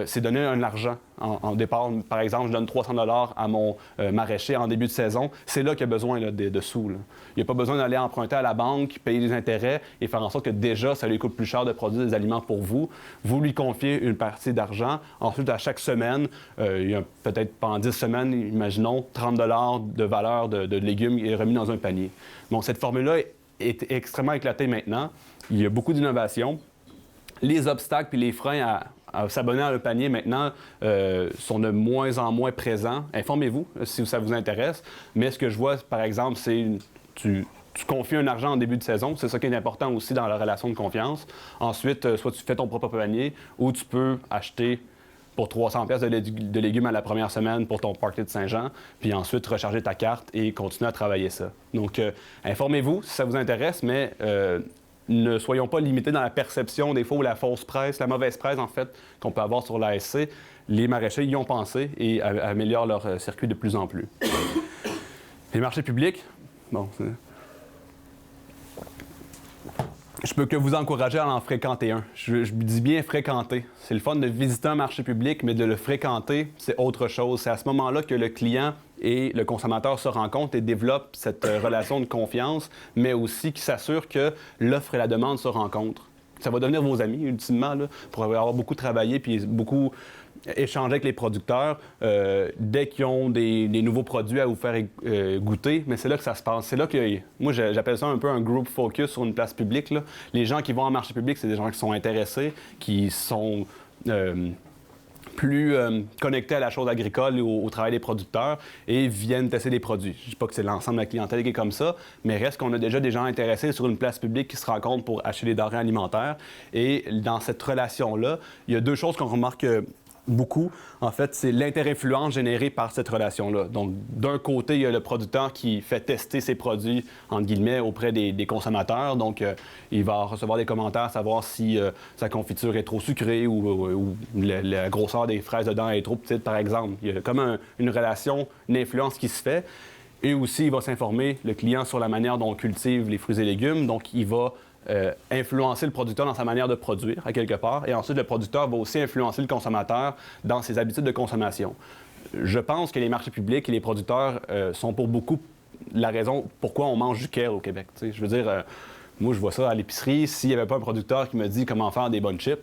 c'est donner un argent. En départ, par exemple, je donne 300 $ à mon maraîcher en début de saison. C'est là qu'il y a besoin là, de sous. Là. Il n'y a pas besoin d'aller emprunter à la banque, payer des intérêts et faire en sorte que déjà, ça lui coûte plus cher de produire des aliments pour vous. Vous lui confiez une partie d'argent. Ensuite, à chaque semaine, il y a peut-être pendant 10 semaines, imaginons, 30 $ de valeur de légumes est remis dans un panier. Donc, cette formule-là est extrêmement éclatée maintenant. Il y a beaucoup d'innovations. Les obstacles et les freins à s'abonner à un panier maintenant sont de moins en moins présents. Informez-vous si ça vous intéresse. Mais ce que je vois, par exemple, c'est tu confies un argent en début de saison. C'est ça qui est important aussi dans la relation de confiance. Ensuite, soit tu fais ton propre panier ou tu peux acheter pour 300 $ de légumes à la première semaine pour ton party de Saint-Jean, puis ensuite recharger ta carte et continuer à travailler ça. Donc, informez-vous si ça vous intéresse, mais ne soyons pas limités dans la perception des fois ou la fausse presse, la mauvaise presse en fait qu'on peut avoir sur l'ASC. Les maraîchers y ont pensé et améliorent leur circuit de plus en plus. Les marchés publics, bon, je peux que vous encourager à en fréquenter un. Je dis bien fréquenter. C'est le fun de visiter un marché public, mais de le fréquenter, c'est autre chose. C'est à ce moment-là que le client et le consommateur se rencontrent et développent cette relation de confiance, mais aussi qui s'assure que l'offre et la demande se rencontrent. Ça va devenir vos amis, ultimement, là, pour avoir beaucoup travaillé puis beaucoup échanger avec les producteurs dès qu'ils ont des nouveaux produits à vous faire goûter. Mais c'est là que ça se passe. C'est là que, moi, j'appelle ça un peu un group focus sur une place publique, là. Les gens qui vont en marché public, c'est des gens qui sont intéressés, qui sont plus connectés à la chose agricole et au travail des producteurs et viennent tester des produits. Je ne dis pas que c'est l'ensemble de la clientèle qui est comme ça, mais reste qu'on a déjà des gens intéressés sur une place publique qui se rencontrent pour acheter des denrées alimentaires. Et dans cette relation-là, il y a deux choses qu'on remarque beaucoup, en fait, c'est l'inter-influence générée par cette relation-là. Donc, d'un côté, il y a le producteur qui fait tester ses produits, entre guillemets, auprès des consommateurs. Donc, il va recevoir des commentaires, savoir si sa confiture est trop sucrée ou la grosseur des fraises dedans est trop petite, par exemple. Il y a comme une relation, une influence qui se fait. Et aussi, il va s'informer, le client, sur la manière dont on cultive les fruits et légumes. Donc, il va influencer le producteur dans sa manière de produire, à quelque part. Et ensuite, le producteur va aussi influencer le consommateur dans ses habitudes de consommation. Je pense que les marchés publics et les producteurs sont pour beaucoup la raison pourquoi on mange du kale au Québec. T'sais. Je veux dire, moi, je vois ça à l'épicerie. S'il n'y avait pas un producteur qui me dit comment faire des bonnes chips,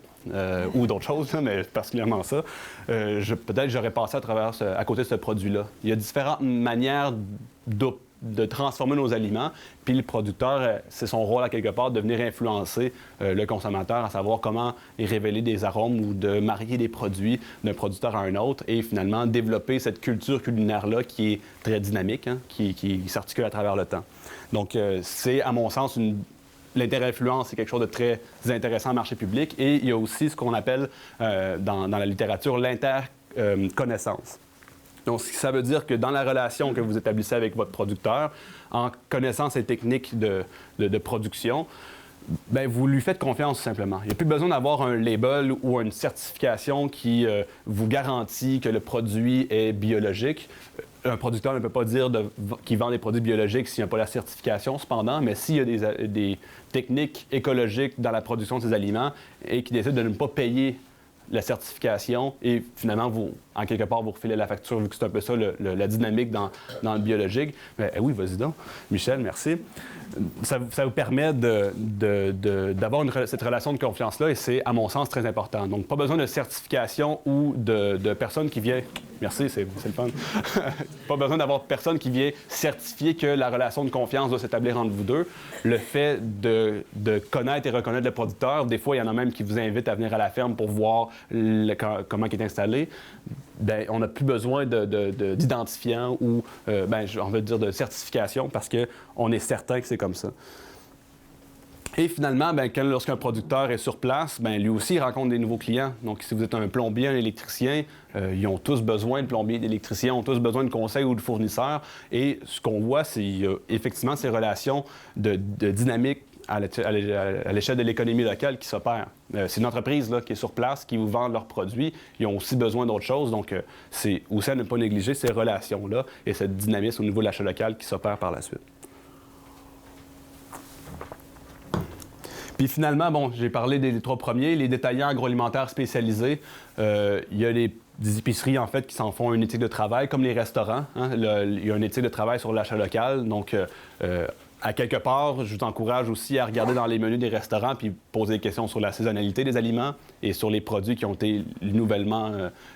ou d'autres choses, là, mais particulièrement ça, peut-être j'aurais passé à côté de ce produit-là. Il y a différentes manières de transformer nos aliments, puis le producteur, c'est son rôle à quelque part de venir influencer le consommateur à savoir comment révéler des arômes ou de marier des produits d'un producteur à un autre et finalement développer cette culture culinaire-là qui est très dynamique, hein, qui s'articule à travers le temps. Donc, c'est, à mon sens, l'inter-influence, c'est quelque chose de très intéressant en marché public et il y a aussi ce qu'on appelle dans la littérature l'interconnaissance. Donc, ça veut dire que dans la relation que vous établissez avec votre producteur, en connaissant ses techniques de production, bien, vous lui faites confiance, tout simplement. Il n'y a plus besoin d'avoir un label ou une certification qui vous garantit que le produit est biologique. Un producteur ne peut pas dire qu'il vend des produits biologiques s'il n'y a pas la certification, cependant, mais s'il y a des techniques écologiques dans la production de ces aliments et qu'il décide de ne pas payer la certification et finalement, en quelque part, vous refilez la facture, vu que c'est un peu ça la dynamique dans le biologique. Mais, oui, vas-y donc. Michel, merci. Ça vous permet d'avoir cette relation de confiance-là et c'est, à mon sens, très important. Donc, pas besoin de certification ou de personne qui vient... Merci, c'est le fun. Pas besoin d'avoir personne qui vient certifier que la relation de confiance doit s'établir entre vous deux. Le fait de connaître et reconnaître le producteur, des fois, il y en a même qui vous invitent à venir à la ferme pour voir comment il est installé. Bien, on n'a plus besoin d'identifiant ou, on va dire, de certification parce qu'on est certain que c'est comme ça. Et finalement, lorsqu'un producteur est sur place, lui aussi, il rencontre des nouveaux clients. Donc, si vous êtes un plombier, un électricien, ils ont tous besoin de plombiers et d'électriciens, ont tous besoin de conseils ou de fournisseurs. Et ce qu'on voit, c'est effectivement ces relations de dynamique à l'échelle de l'économie locale qui s'opère. C'est une entreprise là, qui est sur place, qui vous vend leurs produits. Ils ont aussi besoin d'autres choses. Donc, c'est aussi à ne pas négliger ces relations-là et cette dynamisme au niveau de l'achat local qui s'opère par la suite. Puis finalement, j'ai parlé des trois premiers, les détaillants agroalimentaires spécialisés. Il y a des épiceries, en fait, qui s'en font une éthique de travail, comme les restaurants. Hein. Il y a une éthique de travail sur l'achat local. Donc, à quelque part, je vous encourage aussi à regarder dans les menus des restaurants puis poser des questions sur la saisonnalité des aliments et sur les produits qui ont été nouvellement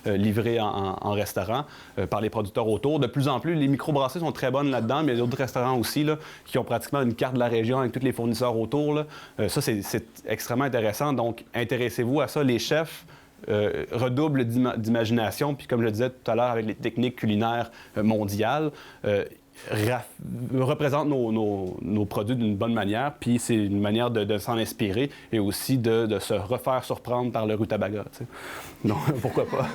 livrés en restaurant par les producteurs autour. De plus en plus, les microbrasseries sont très bonnes là-dedans, mais il y a d'autres restaurants aussi là, qui ont pratiquement une carte de la région avec tous les fournisseurs autour. Là. Ça, c'est extrêmement intéressant. Donc, intéressez-vous à ça. Les chefs redoublent d'imagination. Puis, comme je le disais tout à l'heure avec les techniques culinaires mondiales, représente nos produits d'une bonne manière, puis c'est une manière de s'en inspirer et aussi de se refaire surprendre par le rutabaga. Tu sais. Donc, pourquoi pas?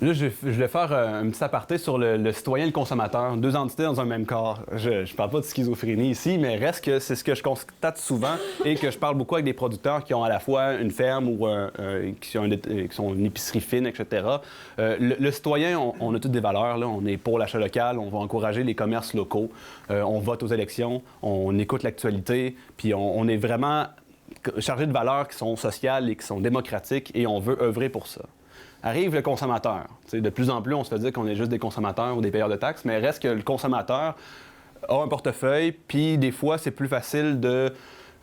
Là, je voulais faire un petit aparté sur le citoyen et le consommateur, deux entités dans un même corps. Je parle pas de schizophrénie ici, mais reste que c'est ce que je constate souvent et que je parle beaucoup avec des producteurs qui ont à la fois une ferme ou qui sont une épicerie fine, etc. Le citoyen, on a toutes des valeurs. Là. On est pour l'achat local, on va encourager les commerces locaux, on vote aux élections, on écoute l'actualité, puis on est vraiment chargé de valeurs qui sont sociales et qui sont démocratiques et on veut œuvrer pour ça. Arrive le consommateur. T'sais, de plus en plus, on se fait dire qu'on est juste des consommateurs ou des payeurs de taxes, mais reste que le consommateur a un portefeuille, puis des fois, c'est plus facile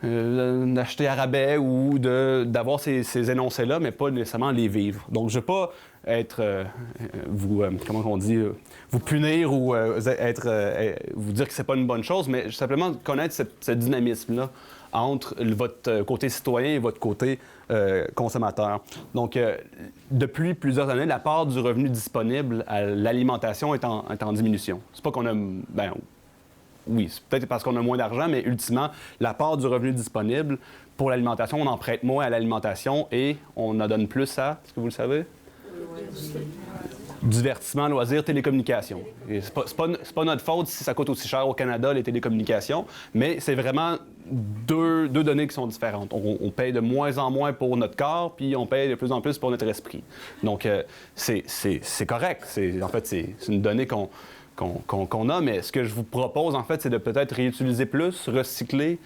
d'acheter à rabais ou d'avoir ces énoncés-là, mais pas nécessairement les vivre. Donc, je ne veux pas être, comment on dit, vous punir ou vous dire que c'est pas une bonne chose, mais simplement connaître ce dynamisme-là entre votre côté citoyen et votre côté consommateur. Donc, depuis plusieurs années, la part du revenu disponible à l'alimentation est en diminution. C'est pas qu'on a... oui, c'est peut-être parce qu'on a moins d'argent, mais ultimement, la part du revenu disponible pour l'alimentation, on en prête moins à l'alimentation et on en donne plus à... Est-ce que vous le savez? Divertissement, loisirs, télécommunications. C'est pas notre faute si ça coûte aussi cher au Canada, les télécommunications, mais c'est vraiment deux données qui sont différentes. On paye de moins en moins pour notre corps, puis on paye de plus en plus pour notre esprit. Donc, c'est correct. En fait, c'est une donnée qu'on a, mais ce que je vous propose, en fait, c'est de peut-être réutiliser plus, recycler,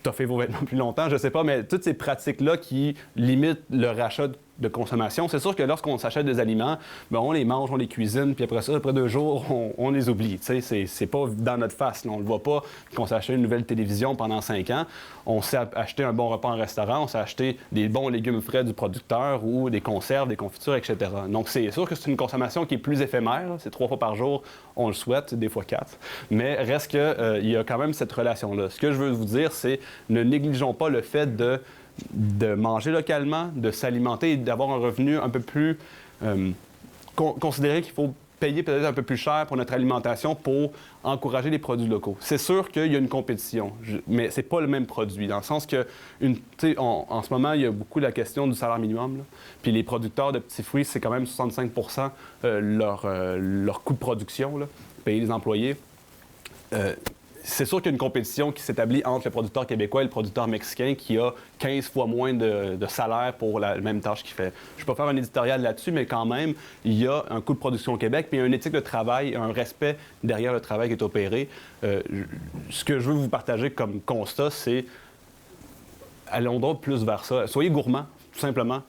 toffer vos vêtements plus longtemps, je sais pas, mais toutes ces pratiques-là qui limitent le rachat de consommation, c'est sûr que lorsqu'on s'achète des aliments, bien, on les mange, on les cuisine, puis après ça, après 2 jours, on les oublie. Tu sais, c'est pas dans notre face. Là. On le voit pas qu'on s'est acheté une nouvelle télévision pendant 5 ans. On s'est acheté un bon repas en restaurant, on s'est acheté des bons légumes frais du producteur ou des conserves, des confitures, etc. Donc, c'est sûr que c'est une consommation qui est plus éphémère. Là. C'est 3 fois par jour, on le souhaite, des fois 4. Mais reste qu'il y a quand même cette relation-là. Ce que je veux vous dire, c'est ne négligeons pas le fait de manger localement, de s'alimenter et d'avoir un revenu un peu plus... considérer qu'il faut payer peut-être un peu plus cher pour notre alimentation pour encourager les produits locaux. C'est sûr qu'il y a une compétition, mais c'est pas le même produit, dans le sens que, en ce moment, il y a beaucoup la question du salaire minimum, là. Puis les producteurs de petits fruits, c'est quand même 65 leur coût de production, là, payer les employés. C'est sûr qu'il y a une compétition qui s'établit entre le producteur québécois et le producteur mexicain qui a 15 fois moins de salaire pour la même tâche qu'il fait. Je ne vais pas faire un éditorial là-dessus, mais quand même, il y a un coût de production au Québec, puis il y a une éthique de travail, un respect derrière le travail qui est opéré. Ce que je veux vous partager comme constat, c'est allons donc plus vers ça. Soyez gourmands, tout simplement.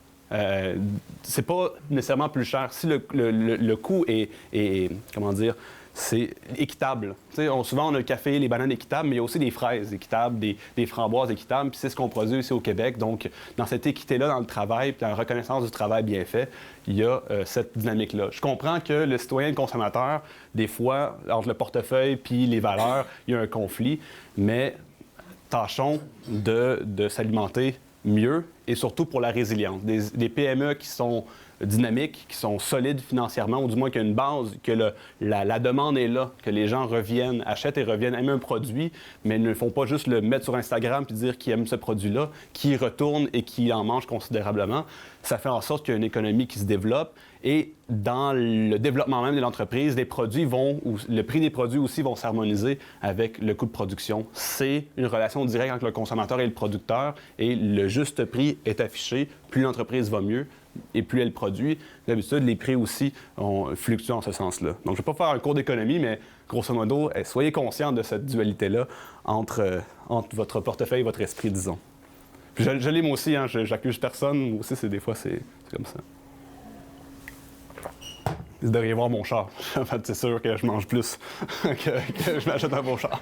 C'est pas nécessairement plus cher. Si le coût est comment dire, c'est équitable. Souvent, on a le café, les bananes équitables, mais il y a aussi des fraises équitables, des framboises équitables, puis c'est ce qu'on produit ici au Québec. Donc, dans cette équité-là, dans le travail, puis dans la reconnaissance du travail bien fait, il y a cette dynamique-là. Je comprends que le citoyen et le consommateur, des fois, entre le portefeuille puis les valeurs, il y a un conflit, mais tâchons de s'alimenter mieux et surtout pour la résilience. Des PME qui sont dynamiques, qui sont solides financièrement, ou du moins qu'il y a une base, que la demande est là, que les gens reviennent, achètent et reviennent, aiment un produit, mais ne font pas juste le mettre sur Instagram puis dire qu'ils aiment ce produit-là, qu'ils retournent et qu'ils en mangent considérablement. Ça fait en sorte qu'il y a une économie qui se développe et dans le développement même de l'entreprise, le prix des produits aussi vont s'harmoniser avec le coût de production. C'est une relation directe entre le consommateur et le producteur et le juste prix est affiché. Plus l'entreprise va mieux, et plus elle produit. D'habitude, les prix aussi fluctuent en ce sens-là. Donc, je ne vais pas faire un cours d'économie, mais grosso modo, soyez conscients de cette dualité-là entre votre portefeuille et votre esprit, disons. Puis je l'ai moi aussi, hein, j'accuse personne. Moi aussi, des fois, c'est comme ça. Vous devriez voir mon char. En fait, c'est sûr que je mange plus que je m'achète un beau char.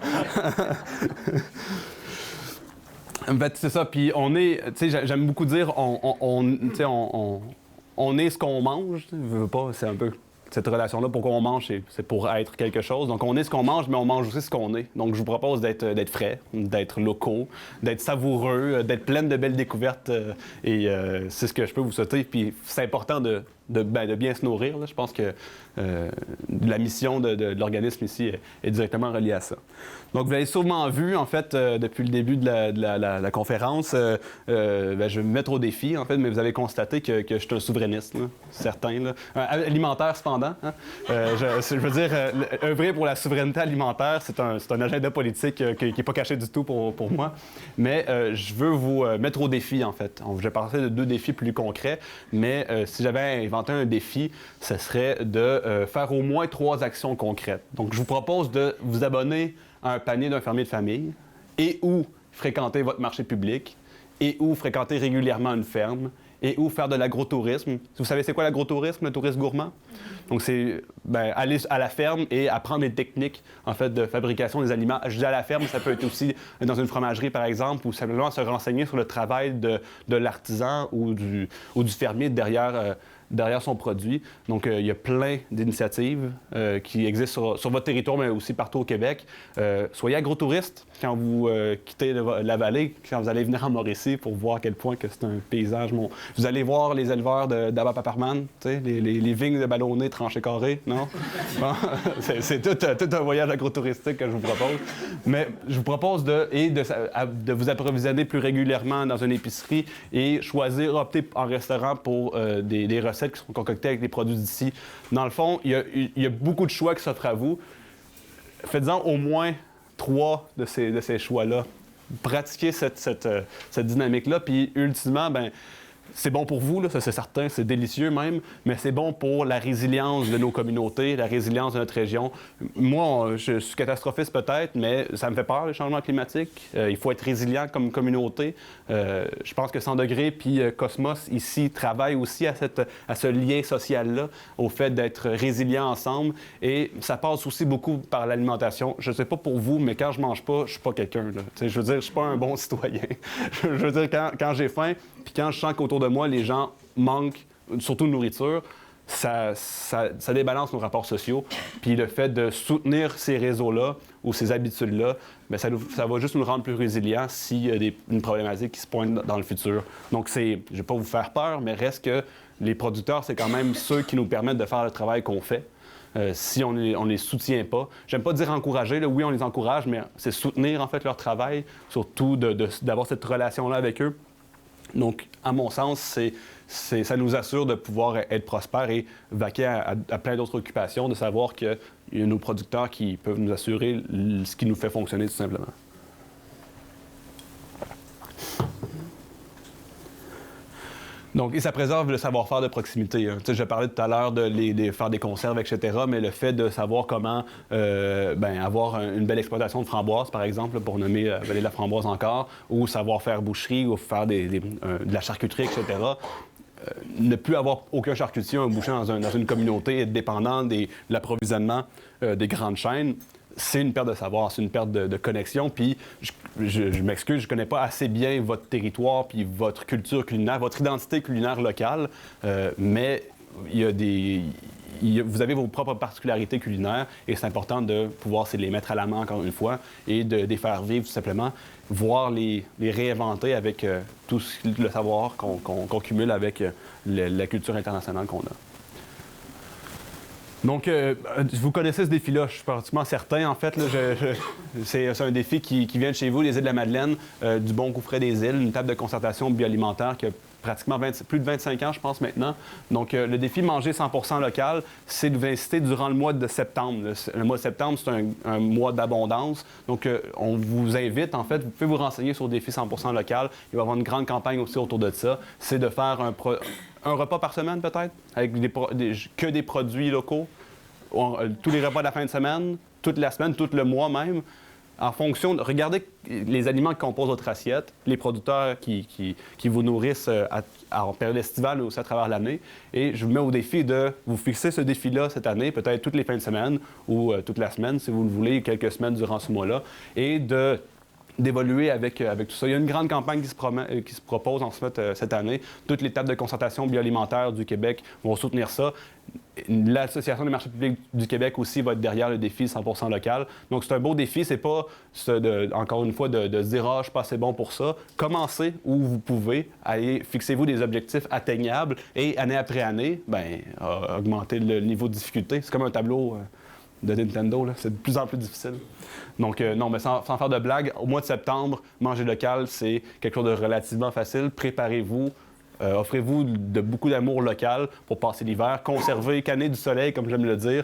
En fait, c'est ça. Puis on est, tu sais, j'aime beaucoup dire, on est ce qu'on mange. Je veux pas, c'est un peu cette relation-là. Pourquoi on mange, c'est pour être quelque chose. Donc on est ce qu'on mange, mais on mange aussi ce qu'on est. Donc je vous propose d'être frais, d'être locaux, d'être savoureux, d'être plein de belles découvertes. Et c'est ce que je peux vous souhaiter. Puis c'est important de de bien se nourrir. Là. Je pense que la mission de l'organisme ici est directement reliée à ça. Donc, vous l'avez sûrement vu, en fait, depuis le début de la conférence, je vais me mettre au défi, en fait, mais vous avez constaté que je suis un souverainiste, là, certain. Là. Alimentaire, cependant. Hein? Je veux dire, œuvrer pour la souveraineté alimentaire, c'est un agenda politique qui n'est pas caché du tout pour moi. Mais je veux vous mettre au défi, en fait. Je vais parler de 2 défis plus concrets, mais si j'avais inventé un défi, ce serait de faire au moins 3 actions concrètes. Donc, je vous propose de vous abonner à un panier d'un fermier de famille et ou fréquenter votre marché public et ou fréquenter régulièrement une ferme et ou faire de l'agrotourisme. Vous savez c'est quoi l'agrotourisme, le tourisme gourmand? Donc c'est aller à la ferme et apprendre des techniques en fait de fabrication des aliments. Je dis à la ferme, ça peut être aussi dans une fromagerie par exemple, ou simplement se renseigner sur le travail de l'artisan ou du fermier derrière son produit. Donc, il y a plein d'initiatives qui existent sur votre territoire, mais aussi partout au Québec. Soyez agrotouristes quand vous quittez la vallée, quand vous allez venir en Mauricie pour voir à quel point que c'est un paysage. Vous allez voir les éleveurs d'Abba Paparman, les vignes de ballonnées tranchées carrées, non? Bon, c'est tout un voyage agrotouristique que je vous propose. Mais je vous propose de vous approvisionner plus régulièrement dans une épicerie et opter en restaurant pour des recettes qui sont concoctées avec des produits d'ici. Dans le fond, il y a beaucoup de choix qui s'offrent à vous. Faites-en au moins 3 de ces choix-là. Pratiquez cette dynamique-là, puis ultimement, c'est bon pour vous, là, ça c'est certain, c'est délicieux même, mais c'est bon pour la résilience de nos communautés, la résilience de notre région. Moi, je suis catastrophiste peut-être, mais ça me fait peur, les changements climatiques. Il faut être résilient comme communauté. Je pense que 100 degrés puis Cosmos ici travaillent aussi à ce lien social-là, au fait d'être résilients ensemble. Et ça passe aussi beaucoup par l'alimentation. Je ne sais pas pour vous, mais quand je mange pas, je suis pas quelqu'un. Là. Je veux dire, je suis pas un bon citoyen. Je veux dire, quand j'ai faim, puis quand je sens qu'autour de moi, les gens manquent, surtout de nourriture, ça débalance nos rapports sociaux. Puis le fait de soutenir ces réseaux-là ou ces habitudes-là, ça va juste nous rendre plus résilients s'il y a une problématique qui se pointe dans le futur. Donc, je ne vais pas vous faire peur, mais reste que les producteurs, c'est quand même ceux qui nous permettent de faire le travail qu'on fait. Si on les soutient pas. J'aime pas dire encourager, là. Oui, on les encourage, mais c'est soutenir en fait leur travail, surtout d'avoir cette relation-là avec eux. Donc, à mon sens, ça nous assure de pouvoir être prospères et vaquer à plein d'autres occupations, de savoir qu'il y a nos producteurs qui peuvent nous assurer ce qui nous fait fonctionner tout simplement. Donc, et ça préserve le savoir-faire de proximité. Hein. Je parlais tout à l'heure de faire des conserves, etc., mais le fait de savoir comment avoir une belle exploitation de framboises, par exemple, pour nommer la vallée de la framboise encore, ou savoir faire boucherie, ou faire de la charcuterie, etc., ne plus avoir aucun charcutier, un boucher dans une communauté, être dépendant de l'approvisionnement des grandes chaînes, c'est une perte de savoir, c'est une perte de connexion. Puis, je m'excuse, je connais pas assez bien votre territoire puis votre culture culinaire, votre identité culinaire locale, mais vous avez vos propres particularités culinaires et c'est important de pouvoir les mettre à la main encore une fois et de les faire vivre tout simplement, voire les réinventer avec tout le savoir qu'on cumule avec la culture internationale qu'on a. Donc, vous connaissez ce défi-là, je suis pratiquement certain. En fait, là, c'est un défi qui vient de chez vous, les îles de la Madeleine, du Bon Coup Frais des îles, une table de concertation bioalimentaire qui a pratiquement plus de 25 ans, je pense, maintenant. Donc, le défi Manger 100% local, c'est de vous inciter durant le mois de septembre. Le mois de septembre, c'est un mois d'abondance. Donc, on vous invite, en fait, vous pouvez vous renseigner sur le défi 100% local. Il va y avoir une grande campagne aussi autour de ça. C'est de faire un repas par semaine, peut-être, avec que des produits locaux. Tous les repas de la fin de semaine, toute la semaine, tout le mois même. En fonction de... Regardez les aliments qui composent votre assiette, les producteurs qui vous nourrissent en période estivale mais aussi à travers l'année. Et je vous mets au défi de vous fixer ce défi-là cette année, peut-être toutes les fins de semaine ou toute la semaine, si vous le voulez, quelques semaines durant ce mois-là, et de d'évoluer avec tout ça. Il y a une grande campagne qui se propose en fait cette année. Toutes les tables de concertation bioalimentaire du Québec vont soutenir ça. L'Association des marchés publics du Québec aussi va être derrière le défi 100% local. Donc, c'est un beau défi. C'est pas, encore une fois, de se dire « Ah, je suis pas assez bon pour ça ». Commencez où vous pouvez. Allez, fixez-vous des objectifs atteignables et, année après année, augmentez le niveau de difficulté. C'est comme un tableau de Nintendo, là. C'est de plus en plus difficile. Donc, non, mais sans faire de blague, au mois de septembre, manger local, c'est quelque chose de relativement facile. Préparez-vous. Offrez-vous beaucoup d'amour local pour passer l'hiver. Conservez, cannez du soleil, comme j'aime le dire.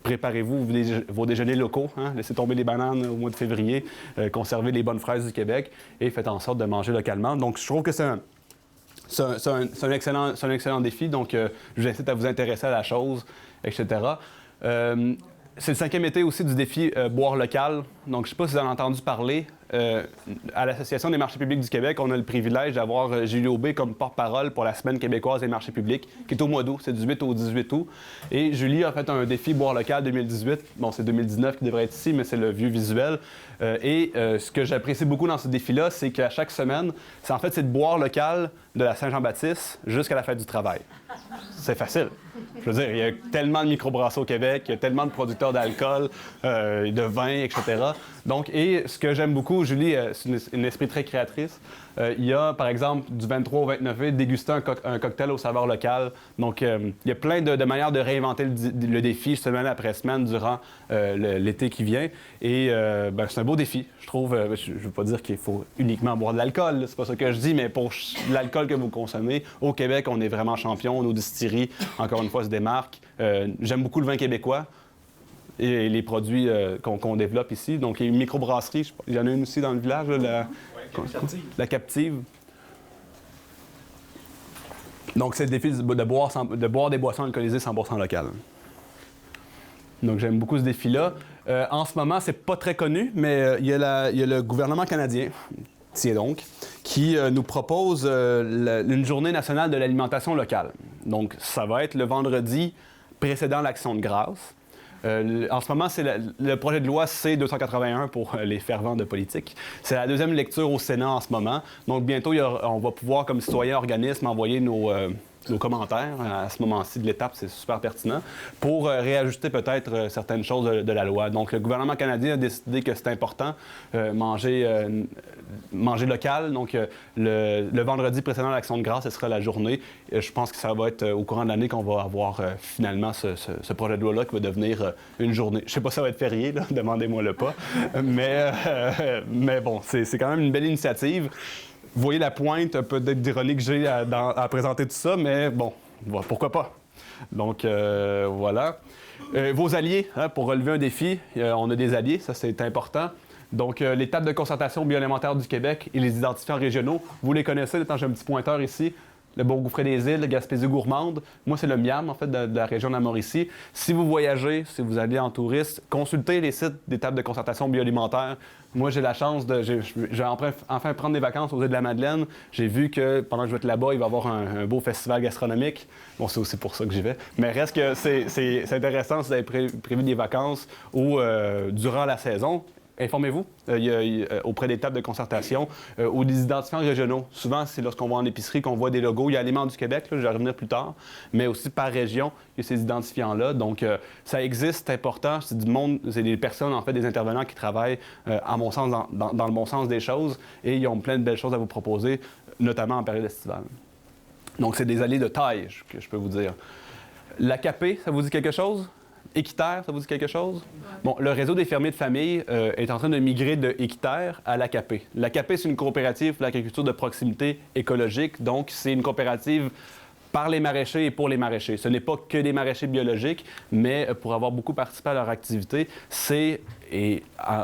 Préparez-vous vos déjeuners locaux. Hein? Laissez tomber les bananes au mois de février. Conservez les bonnes fraises du Québec et faites en sorte de manger localement. Donc, je trouve que c'est un excellent défi. Donc, je vous incite à vous intéresser à la chose, etc. C'est le 5e été aussi du défi Boire local. Donc, je ne sais pas si vous en avez entendu parler. À l'Association des marchés publics du Québec, on a le privilège d'avoir Julie Aubé comme porte-parole pour la Semaine québécoise des marchés publics, qui est au mois d'août. C'est du 8 au 18 août. Et Julie a fait un défi Boire local 2018. Bon, c'est 2019 qui devrait être ici, mais c'est le vieux visuel. Ce que j'apprécie beaucoup dans ce défi-là, c'est qu'à chaque semaine, c'est de boire local de la Saint-Jean-Baptiste jusqu'à la fête du travail. C'est facile. Je veux dire, il y a tellement de microbrasseries au Québec, il y a tellement de producteurs d'alcool, de vin, etc. Donc, et ce que j'aime beaucoup, Julie, c'est une esprit très créatrice. Il y a, par exemple, du 23 au 29 mai, déguster un cocktail aux saveurs locales. Donc, il y a plein de manières de réinventer le défi semaine après semaine durant l'été qui vient. Et c'est un beau défi, je trouve. Je ne veux pas dire qu'il faut uniquement boire de l'alcool, c'est pas ça que je dis, mais pour l'alcool que vous consommez, au Québec, on est vraiment champion. Nos distilleries, encore une fois, se démarquent. J'aime beaucoup le vin québécois et les produits qu'on développe ici. Donc, il y a une microbrasserie, il y en a une aussi dans le village, là, la Captive. Donc, c'est le défi de boire des boissons alcoolisées 100% locales. Donc, j'aime beaucoup ce défi-là. En ce moment, c'est pas très connu, mais il y a le gouvernement canadien, tiens donc, qui nous propose une journée nationale de l'alimentation locale. Donc, ça va être le vendredi précédant l'Action de grâce. En ce moment, le projet de loi C-281 pour les fervents de politique. C'est la deuxième lecture au Sénat en ce moment. Donc, bientôt, on va pouvoir, comme citoyen organisme, envoyer nos commentaires à ce moment-ci de l'étape. C'est super pertinent pour réajuster peut-être certaines choses de la loi. Donc, le gouvernement canadien a décidé que c'est important manger local. Donc, le vendredi précédent l'Action de grâce, ce sera la journée. Je pense que ça va être au courant de l'année qu'on va avoir finalement ce projet de loi-là qui va devenir une journée. Je ne sais pas si ça va être férié, là, demandez-moi-le pas. mais bon, c'est quand même une belle initiative. Vous voyez la pointe peut-être d'ironie que j'ai à présenter tout ça, mais bon, pourquoi pas? Donc, voilà. Vos alliés, hein, pour relever un défi, on a des alliés, ça c'est important. Donc, les tables de concertation bioalimentaire du Québec et les identifiants régionaux, vous les connaissez, j'ai un petit pointeur ici. Le Bourgouffré des Îles, le Gaspésie gourmande. Moi, c'est le Miam, en fait, de la région de la Mauricie. Si vous voyagez, si vous allez en touriste, consultez les sites des tables de concertation bioalimentaire. Moi, j'ai la chance je vais enfin prendre des vacances aux îles de la Madeleine. J'ai vu que pendant que je vais être là-bas, il va y avoir un beau festival gastronomique. Bon, c'est aussi pour ça que j'y vais. Mais reste que c'est intéressant si vous avez prévu des vacances ou durant la saison. Informez-vous auprès des tables de concertation ou des identifiants régionaux. Souvent, c'est lorsqu'on va en épicerie qu'on voit des logos. Il y a Aliments du Québec, là, je vais revenir plus tard, mais aussi par région, il y a ces identifiants-là. Donc, ça existe, c'est important. C'est du monde, c'est des personnes, en fait, des intervenants qui travaillent, à mon sens, dans le bon sens des choses, et ils ont plein de belles choses à vous proposer, notamment en période estivale. Donc, c'est des alliés de taille, que je peux vous dire. La CAP, ça vous dit quelque chose? Équiterre, ça vous dit quelque chose? Bon, le réseau des fermiers de famille est en train de migrer de Équiterre à l'ACAP. L'ACAP, c'est une coopérative pour l'agriculture de proximité écologique. Donc, c'est une coopérative par les maraîchers et pour les maraîchers. Ce n'est pas que des maraîchers biologiques, mais pour avoir beaucoup participé à leur activité,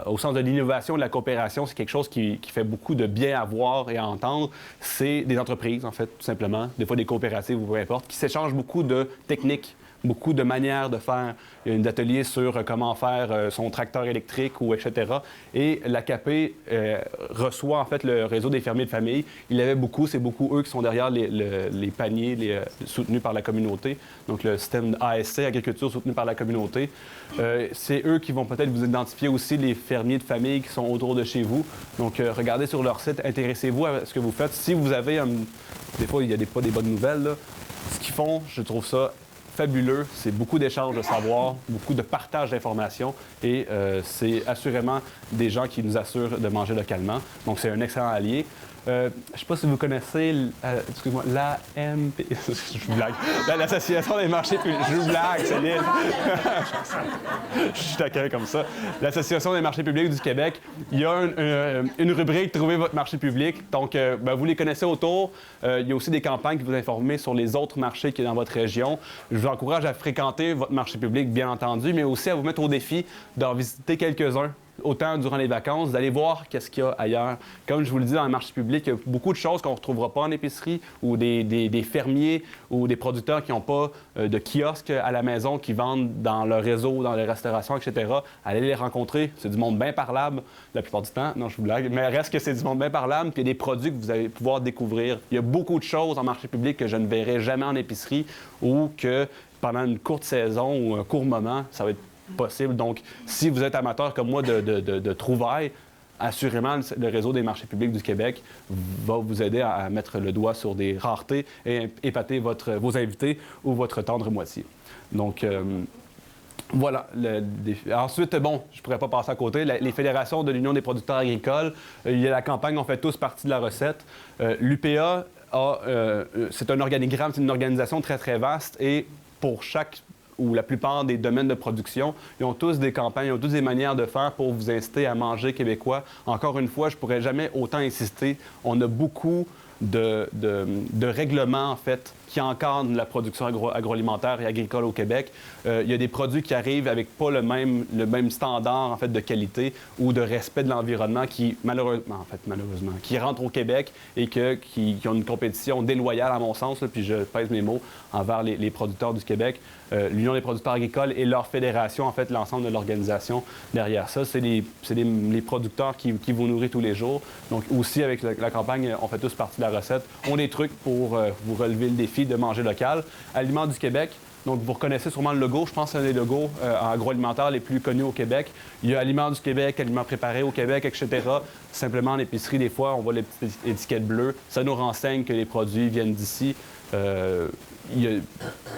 au sens de l'innovation et de la coopération, c'est quelque chose qui fait beaucoup de bien à voir et à entendre. C'est des entreprises, en fait, tout simplement, des fois des coopératives ou peu importe, qui s'échangent beaucoup de techniques beaucoup de manières de faire. Il y a un atelier sur comment faire son tracteur électrique ou etc. Et l'AKP reçoit en fait le réseau des fermiers de famille. Il y avait beaucoup, c'est beaucoup eux qui sont derrière les paniers soutenus par la communauté. Donc le système ASC, agriculture soutenue par la communauté. C'est eux qui vont peut-être vous identifier aussi les fermiers de famille qui sont autour de chez vous. Donc regardez sur leur site, intéressez-vous à ce que vous faites. Si vous avez, des fois il n'y a pas des bonnes nouvelles, là. Ce qu'ils font, je trouve ça fabuleux. C'est beaucoup d'échanges de savoir, beaucoup de partage d'informations et c'est assurément des gens qui nous assurent de manger localement. Donc, c'est un excellent allié. Je ne sais pas si vous connaissez, excuse-moi, l'AMP... Je vous blague. L'Association des marchés publics. Je vous blague, Céline. Je suis taquin comme ça. L'Association des marchés publics du Québec. Il y a une rubrique « Trouver votre marché public ». Donc, vous les connaissez autour. Il y a aussi des campagnes qui vous informent sur les autres marchés qui sont dans votre région. Je vous encourage à fréquenter votre marché public, bien entendu, mais aussi à vous mettre au défi d'en visiter quelques-uns. Autant durant les vacances, d'aller voir qu'est-ce qu'il y a ailleurs. Comme je vous le dis, dans le marché public, il y a beaucoup de choses qu'on ne retrouvera pas en épicerie ou des fermiers ou des producteurs qui n'ont pas de kiosque à la maison, qui vendent dans leur réseau, dans les restaurations, etc. Allez les rencontrer. C'est du monde bien parlable la plupart du temps. Non, je vous blague. Mais reste que c'est du monde bien parlable, puis il y a des produits que vous allez pouvoir découvrir. Il y a beaucoup de choses en marché public que je ne verrai jamais en épicerie ou que pendant une courte saison ou un court moment, ça va être possible. Donc, si vous êtes amateur comme moi de trouvailles, assurément, le réseau des marchés publics du Québec va vous aider à mettre le doigt sur des raretés et épater vos invités ou votre tendre moitié. Donc, voilà. Ensuite, bon, je ne pourrais pas passer à côté. Les fédérations de l'Union des producteurs agricoles, il y a la campagne, on fait tous partie de la recette. L'UPA, c'est un organigramme, c'est une organisation très, très vaste et pour chaque ou la plupart des domaines de production, ils ont tous des campagnes, ils ont tous des manières de faire pour vous inciter à manger québécois. Encore une fois, je ne pourrais jamais autant insister. On a beaucoup de règlements, en fait, qui encadrent la production agroalimentaire et agricole au Québec. Il y a des produits qui arrivent avec pas le même standard, en fait, de qualité ou de respect de l'environnement qui, malheureusement, qui rentrent au Québec et qui ont une compétition déloyale, à mon sens, là, puis je pèse mes mots, envers les producteurs du Québec. L'Union des producteurs agricoles et leur fédération, en fait, l'ensemble de l'organisation derrière ça, c'est les producteurs qui vous nourrissent tous les jours. Donc, aussi, avec la campagne, on fait tous partie de la recette. On a des trucs pour vous relever le défi de manger local. Aliments du Québec. Donc, vous reconnaissez sûrement le logo. Je pense que c'est un des logos agroalimentaires les plus connus au Québec. Il y a Aliments du Québec, Aliments préparés au Québec, etc. Simplement, en épicerie, des fois, on voit les petites étiquettes bleues. Ça nous renseigne que les produits viennent d'ici.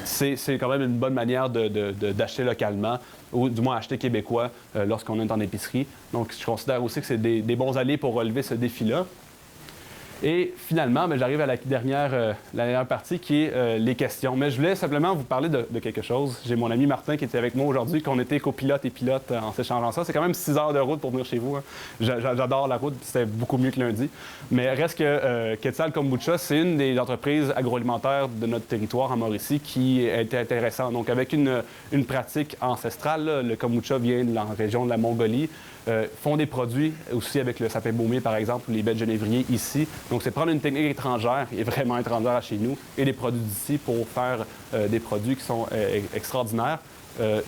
C'est quand même une bonne manière d'acheter localement, ou du moins acheter québécois lorsqu'on est en épicerie. Donc, je considère aussi que c'est des bons alliés pour relever ce défi-là. Et finalement, j'arrive à la dernière partie qui est les questions. Mais je voulais simplement vous parler de quelque chose. J'ai mon ami Martin qui était avec moi aujourd'hui, qu'on était copilote et pilote en s'échangeant ça. C'est quand même 6 heures de route pour venir chez vous. Hein. J'adore la route, c'était beaucoup mieux que lundi. Mais reste que Quetzal Kombucha, c'est une des entreprises agroalimentaires de notre territoire en Mauricie qui était intéressante. Donc avec une pratique ancestrale, là, le kombucha vient de la région de la Mongolie. Font des produits aussi avec le sapin baumier, par exemple, ou les baies de genévrier ici. Donc, c'est prendre une technique étrangère, et vraiment étrangère à chez nous, et des produits d'ici pour faire des produits qui sont extraordinaires.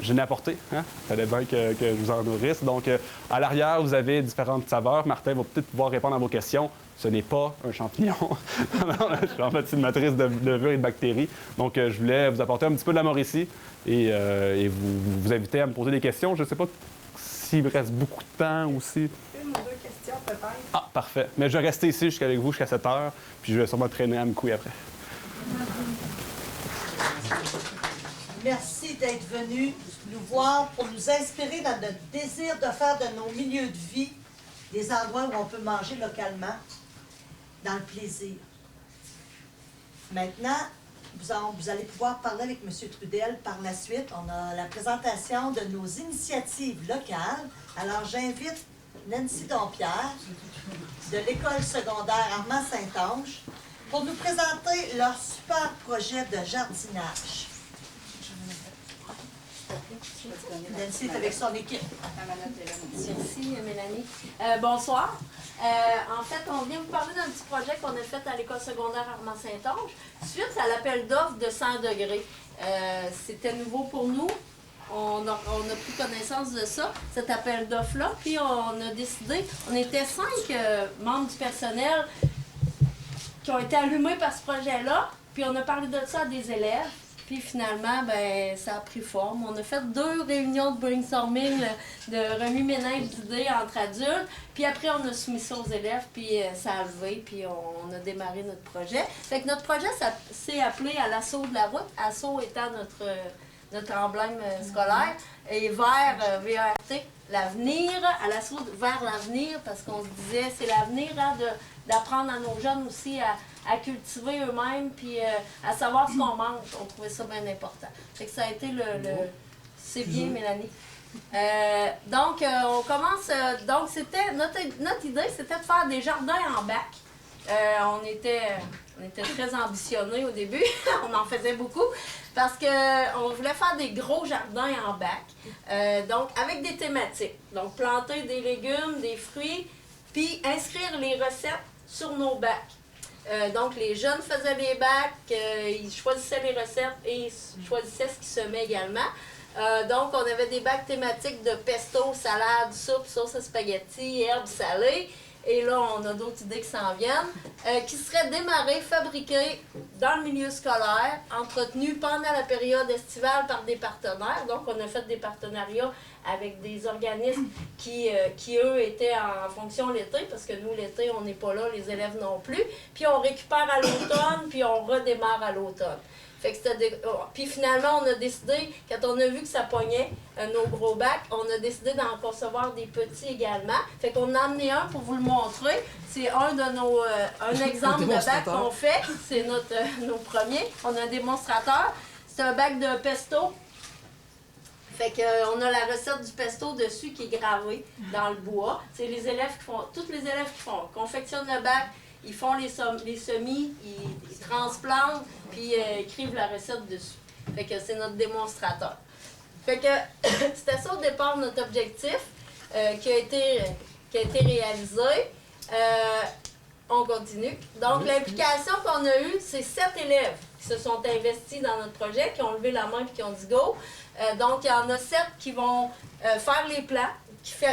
Je n'ai apporté, hein? Il fallait bien que je vous en nourrisse. Donc, à l'arrière, vous avez différentes saveurs. Martin va peut-être pouvoir répondre à vos questions. Ce n'est pas un champignon. En fait, c'est une matrice de levure et de bactéries. Donc, je voulais vous apporter un petit peu de la Mauricie et vous inviter à me poser des questions. Je ne sais pas s'il me reste beaucoup de temps aussi. Une ou deux questions, peut-être. Ah, parfait. Mais je vais rester ici avec vous jusqu'à 7 heures, puis je vais sûrement traîner à Amkoui après. Merci d'être venu nous voir pour nous inspirer dans notre désir de faire de nos milieux de vie des endroits où on peut manger localement, dans le plaisir. Maintenant, vous allez pouvoir parler avec M. Trudel par la suite. On a la présentation de nos initiatives locales. Alors, j'invite Nancy Dompierre de l'école secondaire Armand-Saint-Onge pour nous présenter leur super projet de jardinage. Nancy est avec son équipe. Merci, Mélanie. Bonsoir. En fait, on vient vous parler d'un petit projet qu'on a fait à l'école secondaire Armand-Saint-Onge, suite à l'appel d'offres de 100 degrés. C'était nouveau pour nous. On a pris connaissance de ça, cet appel d'offres-là, puis on a décidé, on était 5 membres du personnel qui ont été allumés par ce projet-là, puis on a parlé de ça à des élèves. Puis finalement, ben, ça a pris forme. On a fait 2 réunions de brainstorming, de remue-ménage d'idées entre adultes. Puis après, on a soumis ça aux élèves, puis ça a levé, puis on a démarré notre projet. Fait que notre projet s'est appelé à l'assaut de la route, assaut étant notre emblème scolaire, et vers VERT, l'avenir, à l'assaut vers l'avenir, parce qu'on se disait, c'est l'avenir hein, d'apprendre à nos jeunes aussi à cultiver eux-mêmes, puis à savoir ce qu'on mange. On trouvait ça bien important. Fait que ça a été c'est bien, Mélanie. Donc, on commence. Donc, c'était notre idée, c'était de faire des jardins en bac. On était très ambitionnés au début. On en faisait beaucoup parce qu'on voulait faire des gros jardins en bac. Donc, avec des thématiques. Donc, planter des légumes, des fruits, puis inscrire les recettes sur nos bacs. Donc, les jeunes faisaient les bacs, ils choisissaient les recettes et ils choisissaient ce qui semait également. Donc, on avait des bacs thématiques de pesto, salade, soupe, sauce à spaghetti, herbes salées. Et là, on a d'autres idées qui s'en viennent, qui seraient démarrées, fabriquées dans le milieu scolaire, entretenues pendant la période estivale par des partenaires. Donc, on a fait des partenariats avec des organismes qui eux, étaient en fonction l'été, parce que nous, l'été, on n'est pas là, les élèves non plus. Puis, on récupère à l'automne, puis on redémarre à l'automne. Fait que Puis finalement, on a décidé, quand on a vu que ça pognait nos gros bacs, on a décidé d'en concevoir des petits également. Fait qu'on en a amené un pour vous le montrer. C'est un exemple de bac qu'on fait. C'est nos premiers. On a un démonstrateur. C'est un bac de pesto. Fait qu'on a la recette du pesto dessus qui est gravée dans le bois. C'est les élèves qui font, tous les élèves qui confectionnent le bac. Ils font les semis, ils transplantent, puis écrivent la recette dessus. Fait que c'est notre démonstrateur. Fait que c'était ça au départ notre objectif qui a été réalisé. On continue. Donc l'implication qu'on a eue, c'est 7 élèves qui se sont investis dans notre projet, qui ont levé la main et qui ont dit go. Donc il y en a 7 qui vont faire les plans.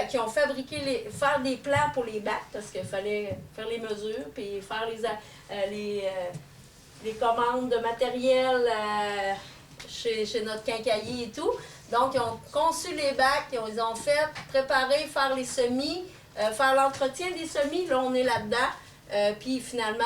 Qui ont fabriqué faire des plans pour les bacs, parce qu'il fallait faire les mesures, puis faire les commandes de matériel chez notre quincaillier et tout. Donc, ils ont conçu les bacs, ils ont fait préparer, faire les semis, faire l'entretien des semis, là on est là-dedans. Puis finalement,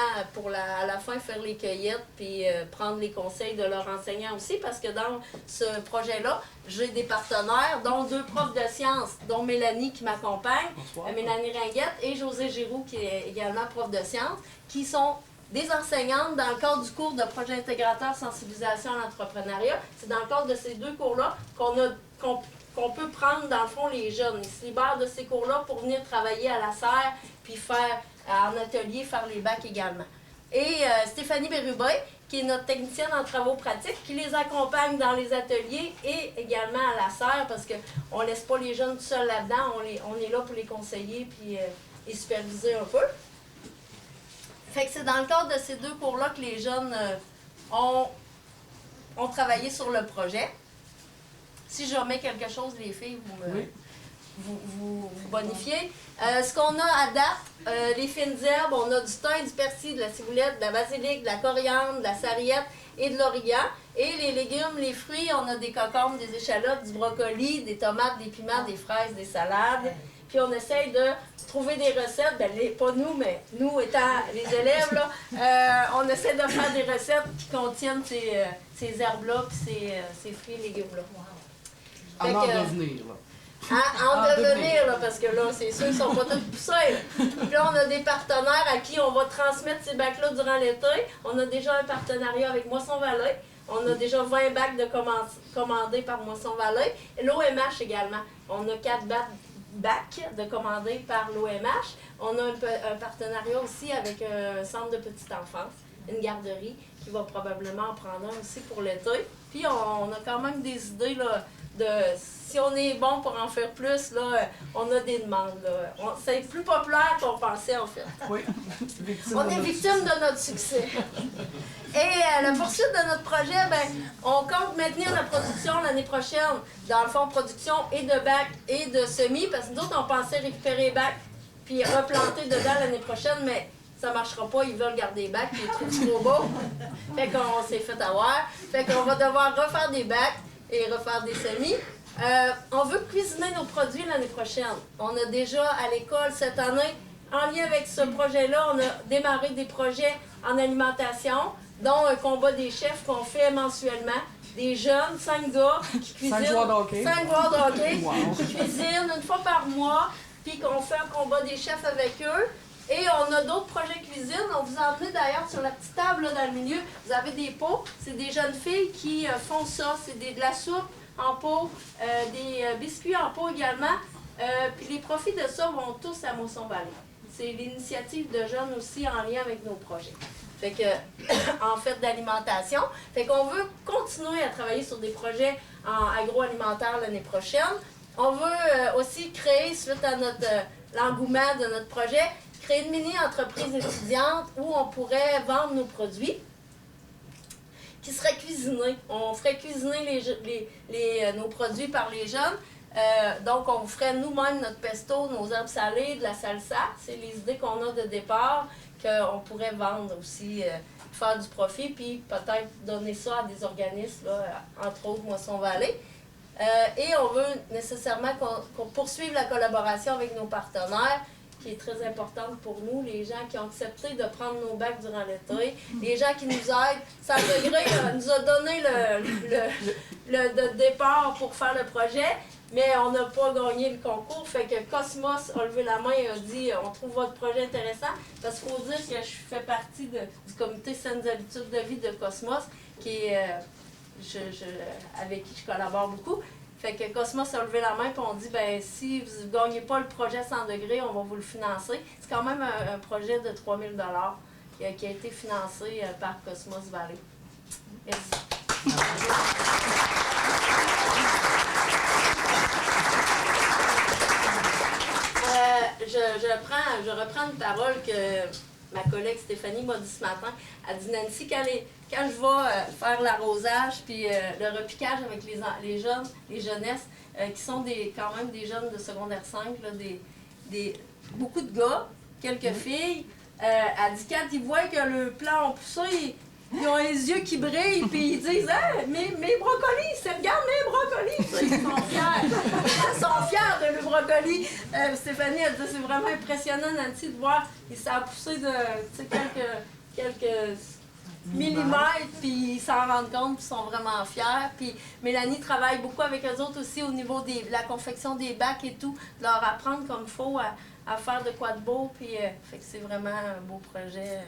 à la fin, faire les cueillettes, puis prendre les conseils de leurs enseignants aussi, parce que dans ce projet-là, j'ai des partenaires, dont 2 profs de sciences, dont Mélanie qui m'accompagne, Mélanie Ringuette, et José Giroux, qui est également prof de sciences, qui sont des enseignantes dans le cadre du cours de projet intégrateur sensibilisation à l'entrepreneuriat. C'est dans le cadre de ces 2 cours-là qu'on peut prendre, dans le fond, les jeunes. Ils se libèrent de ces cours-là pour venir travailler à la serre, puis faire en atelier, faire les bacs également. Et Stéphanie Bérubin, qui est notre technicienne en travaux pratiques, qui les accompagne dans les ateliers et également à la serre, parce qu'on ne laisse pas les jeunes tout seuls là-dedans, on est là pour les conseiller puis les superviser un peu. Fait que c'est dans le cadre de ces 2 cours-là que les jeunes ont travaillé sur le projet. Si je remets quelque chose, les filles, vous bonifiez. Ce qu'on a à date, les fines herbes, on a du thym, du persil, de la ciboulette, de la basilic, de la coriandre, de la sarriette et de l'origan. Et les légumes, les fruits, on a des concombres, des échalotes, du brocoli, des tomates, des piments, des fraises, des salades. Puis on essaye de trouver des recettes, pas nous, mais nous étant les élèves, là, on essaie de faire des recettes qui contiennent ces herbes-là et ces fruits et légumes-là. En devenir, là. En devenir, là, parce que là, c'est sûr, ils sont pas tous poussés. Puis là, on a des partenaires à qui on va transmettre ces bacs-là durant l'été. On a déjà un partenariat avec Moisson Vallée. On a déjà 20 bacs commandés par Moisson Vallée. Et l'OMH également. On a 4 bacs de commandés par l'OMH. On a un partenariat aussi avec un centre de petite enfance, une garderie, qui va probablement en prendre un aussi pour l'été. Puis on a quand même des idées là, si on est bon pour en faire plus, là, on a des demandes. C'est plus populaire qu'on pensait, en fait. Oui. On est victime de notre succès. Et la poursuite de notre projet, ben, on compte maintenir la production l'année prochaine. Dans le fond, production et de bacs et de semis, parce que nous autres, on pensait récupérer les bacs puis replanter dedans l'année prochaine, mais ça marchera pas, ils veulent garder les bacs, puis ils trouvent trop beau. Fait qu'on s'est fait avoir. Fait qu'on va devoir refaire des bacs et refaire des semis. On veut cuisiner nos produits l'année prochaine. On a déjà à l'école cette année, en lien avec ce projet-là, on a démarré des projets en alimentation, dont un combat des chefs qu'on fait mensuellement. Des jeunes, 5 gars qui cuisinent. 5 joueurs de hockey. 5 joueurs de hockey Wow. qui cuisinent une fois par mois, puis qu'on fait un combat des chefs avec eux. Et on a d'autres projets cuisine. On vous a emmené d'ailleurs sur la petite table là, dans le milieu. Vous avez des pots. C'est des jeunes filles qui font ça. C'est de la soupe en pot, des biscuits en pot également. Puis les profits de ça vont tous à Moisson-Vallée. C'est l'initiative de jeunes aussi en lien avec nos projets. Fait que, en fait, d'alimentation. Fait qu'on veut continuer à travailler sur des projets en agroalimentaire l'année prochaine. On veut aussi créer, suite à l'engouement de notre projet, créer une mini-entreprise étudiante où on pourrait vendre nos produits qui seraient cuisinés. On ferait cuisiner nos produits par les jeunes. Donc, on ferait nous-mêmes notre pesto, nos herbes salées, de la salsa. C'est les idées qu'on a de départ, qu'on pourrait vendre aussi, faire du profit, puis peut-être donner ça à des organismes, là, entre autres Moisson-Vallée. Et on veut nécessairement qu'on poursuive la collaboration avec nos partenaires, qui est très importante pour nous, les gens qui ont accepté de prendre nos bacs durant l'été, les gens qui nous aident. 100 degrés nous a donné le départ pour faire le projet, mais on n'a pas gagné le concours, fait que Cosmos a levé la main et a dit « On trouve votre projet intéressant », parce qu'il faut dire que je fais partie du comité Saines habitudes de vie de Cosmos, qui est, avec qui je collabore beaucoup. Fait que Cosmos a levé la main et on dit ben si vous ne gagnez pas le projet 100 degrés, on va vous le financer. C'est quand même un projet de 3 000 qui a été financé par Cosmos Valley. Merci. Je reprends une parole que ma collègue Stéphanie m'a dit ce matin. Elle dit Nancy, quand je vais faire l'arrosage puis le repiquage avec les jeunes, les jeunesses, qui sont quand même des jeunes de secondaire 5, là, beaucoup de gars, quelques filles, elle dit quand ils voient que le plant a poussé, ils ont les yeux qui brillent, puis ils disent hey, mes brocolis, regarde mes brocolis! Ils sont fiers. Ils sont fiers de mes brocolis. Stéphanie, elle dit c'est vraiment impressionnant, Nancy, de voir. Ça a poussé de quelques millimètres, puis ils s'en rendent compte, puis ils sont vraiment fiers. Puis Mélanie travaille beaucoup avec eux autres aussi au niveau de la confection des bacs et tout, de leur apprendre comme il faut à faire de quoi de beau, puis fait que c'est vraiment un beau projet.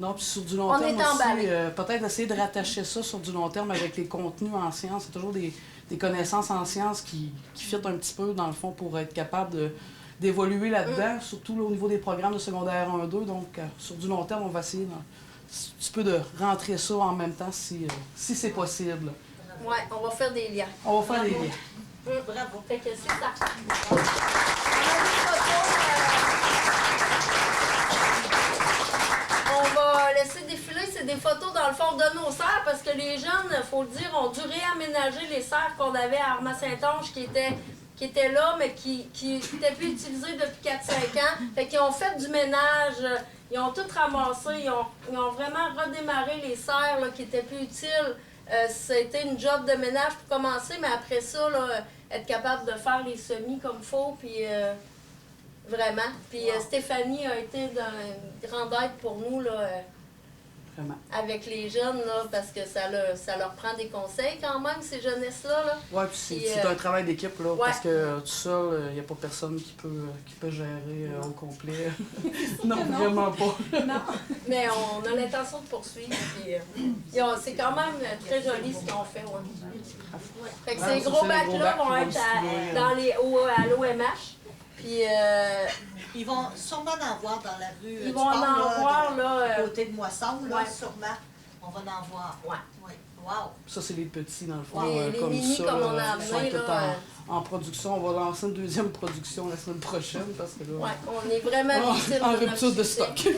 Non, puis sur du long terme aussi, peut-être essayer de rattacher ça sur du long terme avec les contenus en sciences. C'est toujours des connaissances en sciences qui fitent un petit peu, dans le fond, pour être capable d'évoluer là-dedans, surtout là, au niveau des programmes de secondaire 1-2. Donc, sur du long terme, on va essayer un petit peu de rentrer ça en même temps si c'est possible. Oui, on va faire des liens. On va faire des liens. Bravo. Fait que c'est ça. On va laisser défiler, c'est des photos dans le fond de nos serres parce que les jeunes, il faut le dire, ont dû réaménager les serres qu'on avait à Armand-Saint-Onge qui étaient là, mais qui n'étaient plus utilisées depuis 4-5 ans. Fait qu'ils ont fait du ménage, ils ont tout ramassé, ils ont vraiment redémarré les serres là, qui étaient plus utiles. Ça a été une job de ménage pour commencer, mais après ça, là, être capable de faire les semis comme il faut, puis vraiment. Puis Stéphanie a été d'une grande aide pour nous, là, Vraiment. avec les jeunes, là, parce que ça leur prend des conseils quand même, ces jeunesses-là. Là. Oui, puis c'est un travail d'équipe, là, ouais. parce que tout seul, il n'y a pas personne qui peut gérer au complet. Non, vraiment pas. Non. Mais on a l'intention de poursuivre. Puis, c'est quand même très joli ce qu'ils ont fait. Ouais. Fait que ces gros bacs-là vont être à l'OMH. Puis, ils vont sûrement en voir dans la rue. Ils vont en voir, là. À côté de Moisson, là, ouais. sûrement. On va en voir. Ouais. Ouais. Wow! Ça, c'est les petits, dans le fond, Les comme mini, ça. comme on a là, amené, qui sont tout là, en production. On va lancer une deuxième production la semaine prochaine, parce que là... Ouais, on est vraiment victime en de notre rupture de succès. stock. Puis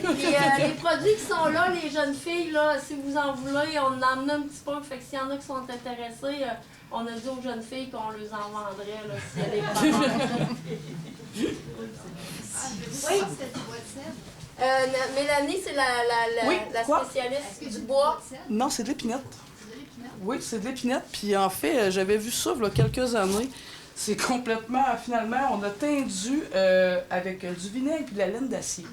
les produits qui sont là, les jeunes filles, là, si vous en voulez, on en a amené un petit peu. Fait que s'il y en a qui sont intéressés, on a dit aux jeunes filles qu'on les en vendrait là, si elles les prenaient. Oui. Mélanie, c'est Oui, la quoi? spécialiste du bois. Non, c'est de l'épinette. Oui, c'est de l'épinette. Puis en fait, j'avais vu ça il y a quelques années. C'est complètement, finalement, on a tendu avec du vinaigre et de la laine d'acier.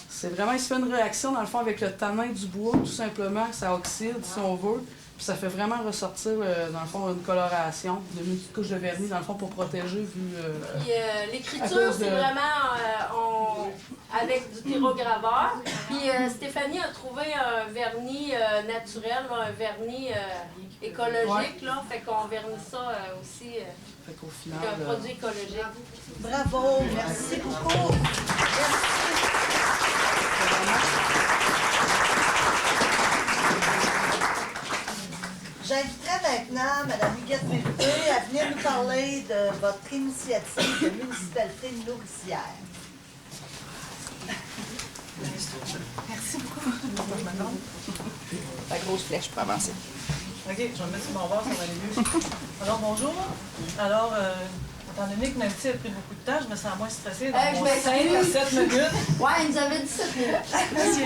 C'est vraiment, il se fait une réaction, dans le fond, avec le tanin du bois, tout simplement. Ça oxyde, si on veut. Puis ça fait vraiment ressortir, dans le fond, une coloration, une petite couche de vernis, dans le fond, pour protéger, vu... Puis l'écriture, c'est vraiment avec du pyrograveur. Puis Stéphanie a trouvé un vernis naturel, là, un vernis écologique, là. Fait qu'on vernit ça aussi Fait qu'au final... avec un produit écologique. Bravo! Merci beaucoup! J'inviterai maintenant Mme Huguette Bérubé à venir nous parler de votre initiative de municipalité nourricière. Merci beaucoup. La grosse flèche pour avancer. OK, je vais me mettre sur mon bord, ça va aller mieux. Alors, bonjour. Alors, étant donné que Nancy a pris beaucoup de temps, je me sens moins stressée dans Je mon 5 à 7 minutes. Ouais, il nous avait 17 minutes. Merci.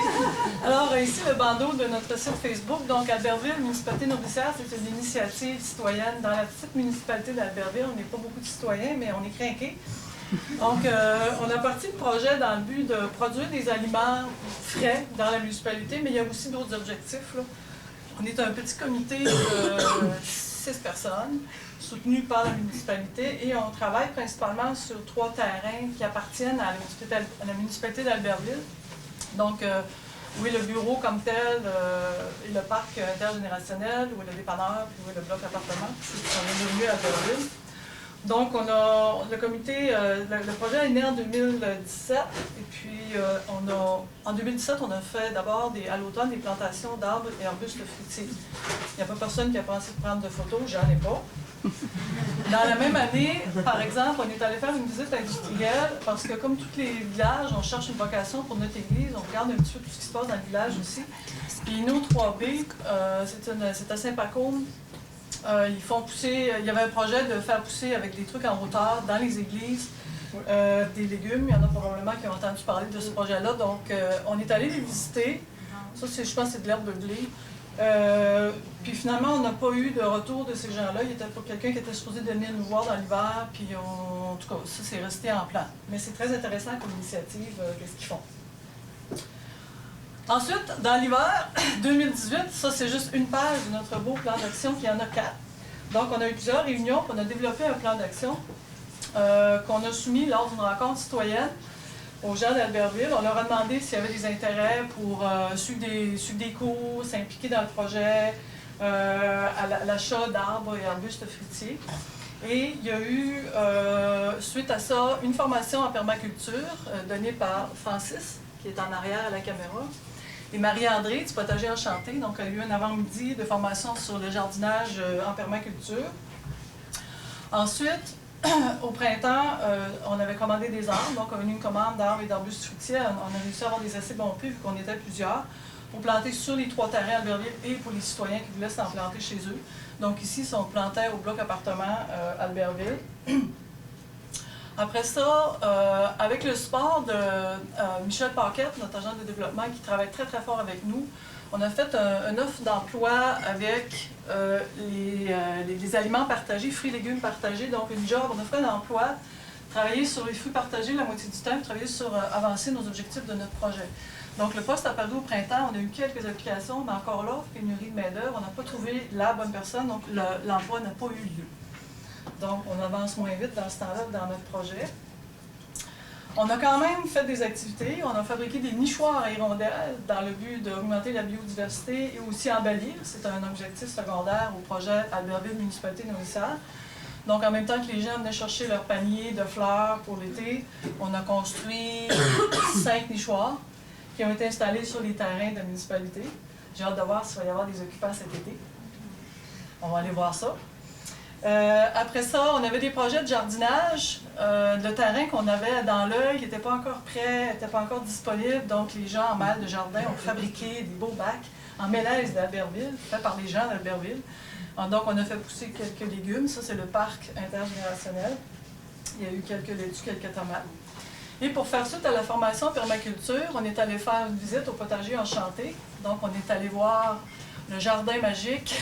Alors, ici, le bandeau de notre site Facebook. Donc, Albertville, municipalité nourricière, c'est une initiative citoyenne. Dans la petite municipalité d'Albertville, on n'est pas beaucoup de citoyens, mais on est crinqués. Donc, on a parti le projet dans le but de produire des aliments frais dans la municipalité, mais il y a aussi d'autres objectifs, là. On est un petit comité de 6 personnes, soutenu par la municipalité, et on travaille principalement sur 3 terrains qui appartiennent à la municipalité d'Albertville. Donc, oui, le bureau comme tel, et le parc intergénérationnel, où est le dépanneur, puis où est le bloc appartement, on est devenu à Albertville. Donc, on a le comité, le projet est né en 2017, et puis en 2017, on a fait d'abord à l'automne des plantations d'arbres et arbustes fruitiers. Il n'y a pas personne qui a pensé de prendre de photos, j'en ai pas. Dans la même année, par exemple, on est allé faire une visite industrielle, parce que comme tous les villages, on cherche une vocation pour notre église, on regarde un petit peu tout ce qui se passe dans le village aussi. Puis nous, 3B, c'est à Saint-Paco. Ils font pousser, il y avait un projet de faire pousser avec des trucs en hauteur dans les églises des légumes. Il y en a probablement qui ont entendu parler de ce projet-là. Donc, on est allé les visiter. Ça, je pense que c'est de l'herbe de blé. Puis finalement, on n'a pas eu de retour de ces gens-là. Il y était pas quelqu'un qui était supposé venir nous voir dans l'hiver. Puis en tout cas, ça, c'est resté en plan. Mais c'est très intéressant comme initiative, qu'est-ce qu'ils font. Ensuite, dans l'hiver 2018, ça c'est juste une page de notre beau plan d'action, puis il y en a 4. Donc on a eu plusieurs réunions, puis on a développé un plan d'action qu'on a soumis lors d'une rencontre citoyenne aux gens d'Albertville. On leur a demandé s'il y avait des intérêts pour suivre des cours, s'impliquer dans le projet, à l'achat d'arbres et arbustes fruitiers. Et il y a eu, suite à ça, une formation en permaculture donnée par Francis, qui est en arrière à la caméra, et Marie-André du Potager Enchanté. Donc, il y a eu un avant-midi de formation sur le jardinage en permaculture. Ensuite, au printemps, on avait commandé des arbres. Donc, on a eu une commande d'arbres et d'arbustes fruitiers. On a réussi à avoir des essais bons prix, vu qu'on était plusieurs, pour planter sur les 3 terrains Albertville et pour les citoyens qui voulaient s'en planter chez eux. Donc, ici, on plantait au bloc appartement Albertville. Après ça, avec le support de Michel Paquette, notre agent de développement qui travaille très très fort avec nous, on a fait une offre d'emploi avec les aliments partagés, fruits et légumes partagés, donc une job. On a fait un emploi, travailler sur les fruits partagés la moitié du temps, puis travailler sur avancer nos objectifs de notre projet. Donc le poste a paru au printemps, on a eu quelques applications, mais encore là, pénurie de main-d'œuvre, on n'a pas trouvé la bonne personne, donc l'emploi n'a pas eu lieu. Donc, on avance moins vite dans ce temps-là dans notre projet. On a quand même fait des activités. On a fabriqué des nichoirs à hirondelles dans le but d'augmenter la biodiversité et aussi embellir. C'est un objectif secondaire au projet Albertville Municipalité Nourricière. Donc, en même temps que les gens venaient chercher leur panier de fleurs pour l'été, on a construit 5 nichoirs qui ont été installés sur les terrains de la municipalité. J'ai hâte de voir s'il va y avoir des occupants cet été. On va aller voir ça. Après ça, on avait des projets de jardinage, de terrain qu'on avait dans l'œil, qui n'étaient pas encore prêts, n'étaient pas encore disponibles. Donc, les gens en mal de jardin ont fabriqué des beaux bacs en mélaise d'Albertville, fait par les gens d'Albertville. Donc, on a fait pousser quelques légumes. Ça, c'est le parc intergénérationnel. Il y a eu quelques laitues, quelques tomates. Et pour faire suite à la formation en permaculture, on est allé faire une visite au potager enchanté. Donc, on est allé voir le jardin magique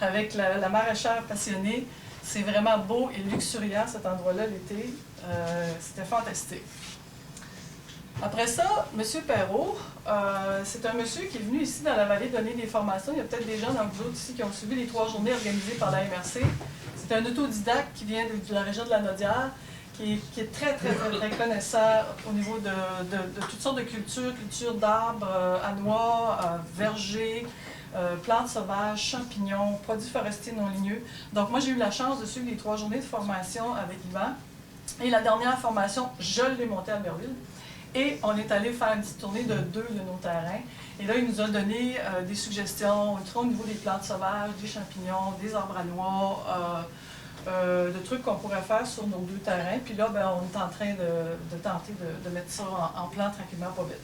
avec la maraîchère passionnée. C'est vraiment beau et luxuriant cet endroit-là l'été. C'était fantastique. Après ça, M. Perrault, c'est un monsieur qui est venu ici dans la vallée donner des formations. Il y a peut-être des gens dans vous autres ici qui ont suivi les 3 journées organisées par la MRC. C'est un autodidacte qui vient de la région de la Naudière, qui est très connaissant au niveau de toutes sortes de cultures d'arbres, à noix, vergers, plantes sauvages, champignons, produits forestiers non ligneux. Donc moi, j'ai eu la chance de suivre les 3 journées de formation avec Yvan. Et la dernière formation, je l'ai montée à Albertville. Et on est allé faire une petite tournée de 2 de nos terrains. Et là, il nous a donné des suggestions, au niveau des plantes sauvages, des champignons, des arbres à noix, de trucs qu'on pourrait faire sur nos 2 terrains. Puis là, on est en train de tenter de mettre ça en plan tranquillement, pas vite.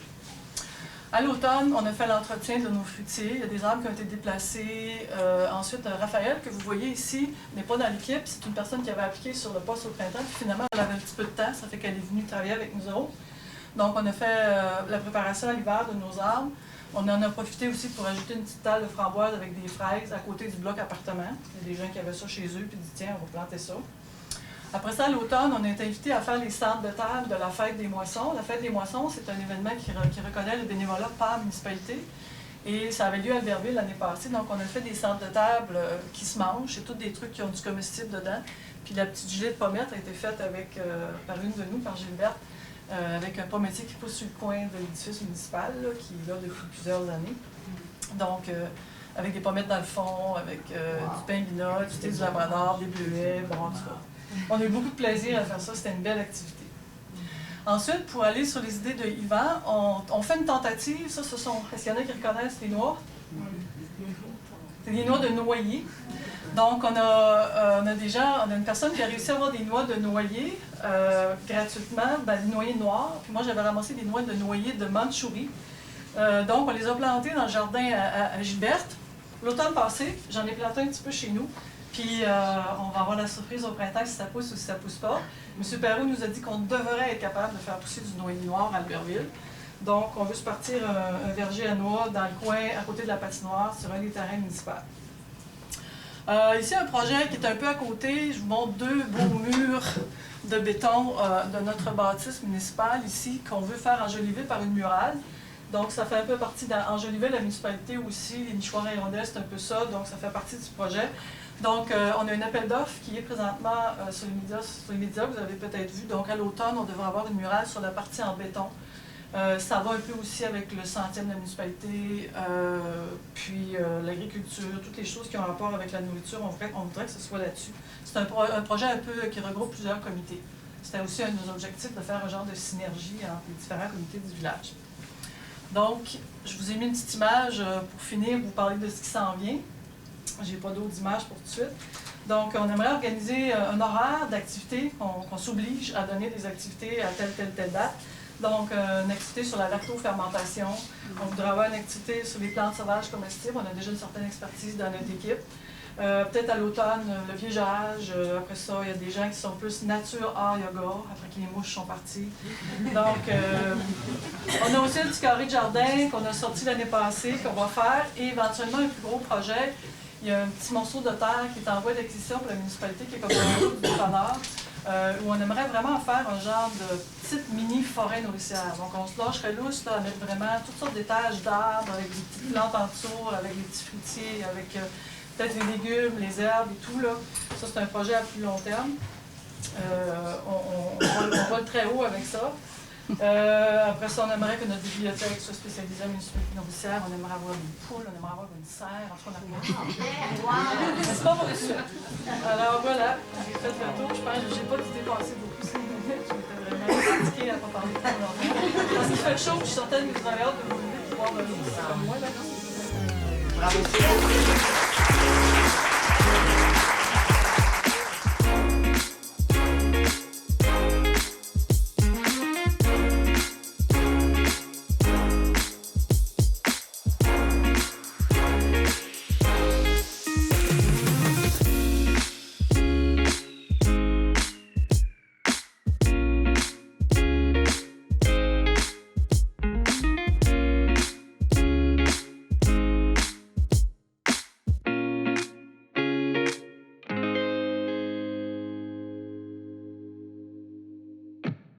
À l'automne, on a fait l'entretien de nos fruitiers. Il y a des arbres qui ont été déplacés. Ensuite, Raphaël, que vous voyez ici, n'est pas dans l'équipe. C'est une personne qui avait appliqué sur le poste au printemps. Puis finalement, elle avait un petit peu de temps. Ça fait qu'elle est venue travailler avec nous autres. Donc, on a fait la préparation à l'hiver de nos arbres. On en a profité aussi pour ajouter une petite table de framboises avec des fraises à côté du bloc appartement. Il y a des gens qui avaient ça chez eux, puis ils disent tiens, on va planter ça. Après ça, à l'automne, on a été invités à faire les centres de table de la Fête des Moissons. La Fête des Moissons, c'est un événement qui reconnaît le bénévolat par municipalité. Et ça avait lieu à Albertville l'année passée. Donc, on a fait des centres de table qui se mangent. C'est tous des trucs qui ont du comestible dedans. Puis la petite gelée de pommettes a été faite par une de nous, par Gilberte, avec un pommetier qui pousse sur le coin de l'édifice municipal, là, qui est là depuis plusieurs années. Donc, avec des pommettes dans le fond, avec du pain binot, du thé du labrador, des bleuets, bon, en tout cas. On a eu beaucoup de plaisir à faire ça, c'était une belle activité. Ensuite, pour aller sur les idées de Yvan, on fait une tentative, ça, est-ce qu'il y en a qui reconnaissent les noix? C'est des noix de noyer. Donc, on a une personne qui a réussi à avoir des noix de noyer gratuitement, des noyers noirs. Puis moi, j'avais ramassé des noix de noyer de Mandchourie. Donc, on les a plantées dans le jardin à Gilberte. L'automne passé, j'en ai planté un petit peu chez nous. Puis, on va avoir la surprise au printemps si ça pousse ou si ça ne pousse pas. M. Perrault nous a dit qu'on devrait être capable de faire pousser du noyer noir à Albertville. Donc, on veut se partir un verger à noix dans le coin, à côté de la patinoire, sur un des terrains municipaux. Ici, un projet qui est un peu à côté. Je vous montre 2 beaux murs de béton de notre bâtisse municipale ici, qu'on veut faire enjoliver par une murale. Donc, ça fait un peu partie d'enjoliver la municipalité aussi. Les nichoirs et rondelles, c'est un peu ça. Donc, ça fait partie du projet. Donc, on a un appel d'offres qui est présentement sur les médias, vous avez peut-être vu. Donc, à l'automne, on devrait avoir une murale sur la partie en béton. Ça va un peu aussi avec le centième de la municipalité, puis l'agriculture, toutes les choses qui ont rapport avec la nourriture, on voudrait que ce soit là-dessus. C'est un projet un peu qui regroupe plusieurs comités. C'était aussi un de nos objectifs de faire un genre de synergie entre les différents comités du village. Donc, je vous ai mis une petite image pour finir, vous parler de ce qui s'en vient. J'ai pas d'autres images pour tout de suite. Donc, on aimerait organiser un horaire d'activités, qu'on s'oblige à donner des activités à telle date. Donc, une activité sur la lactofermentation. On voudrait avoir une activité sur les plantes sauvages comestibles. On a déjà une certaine expertise dans notre équipe. Peut-être à l'automne, le viégeage. Après ça, il y a des gens qui sont plus nature, art, yoga, après que les mouches sont parties. Donc, on a aussi un petit carré de jardin qu'on a sorti l'année passée, qu'on va faire. Et éventuellement, un plus gros projet. Il y a un petit morceau de terre qui est en voie d'acquisition pour la municipalité, qui est comme un groupe de dépanneur, où on aimerait vraiment faire un genre de petite mini-forêt nourricière. Donc, on se lâcherait lousse là, à mettre vraiment toutes sortes d'étages d'arbres, avec des petites plantes en dessous, avec des petits fruitiers, avec peut-être les légumes, les herbes et tout. Là. Ça, c'est un projet à plus long terme. On vole très haut avec ça. Après ça, on aimerait que notre bibliothèque soit spécialisée en municipalité nourricière. On aimerait avoir des poules, on aimerait avoir une serre. En tout cas, on aimerait... Mais c'est pas pour tout de suite. Alors voilà, j'ai fait le tour. Je pense que j'ai pas dépassé beaucoup 5 minutes. J'étais vraiment fatiguée à ne pas parler trop longtemps. Parce qu'il fait chaud, je suis certaine que vous avez hâte de vous voir comme moi. Là. Bravo.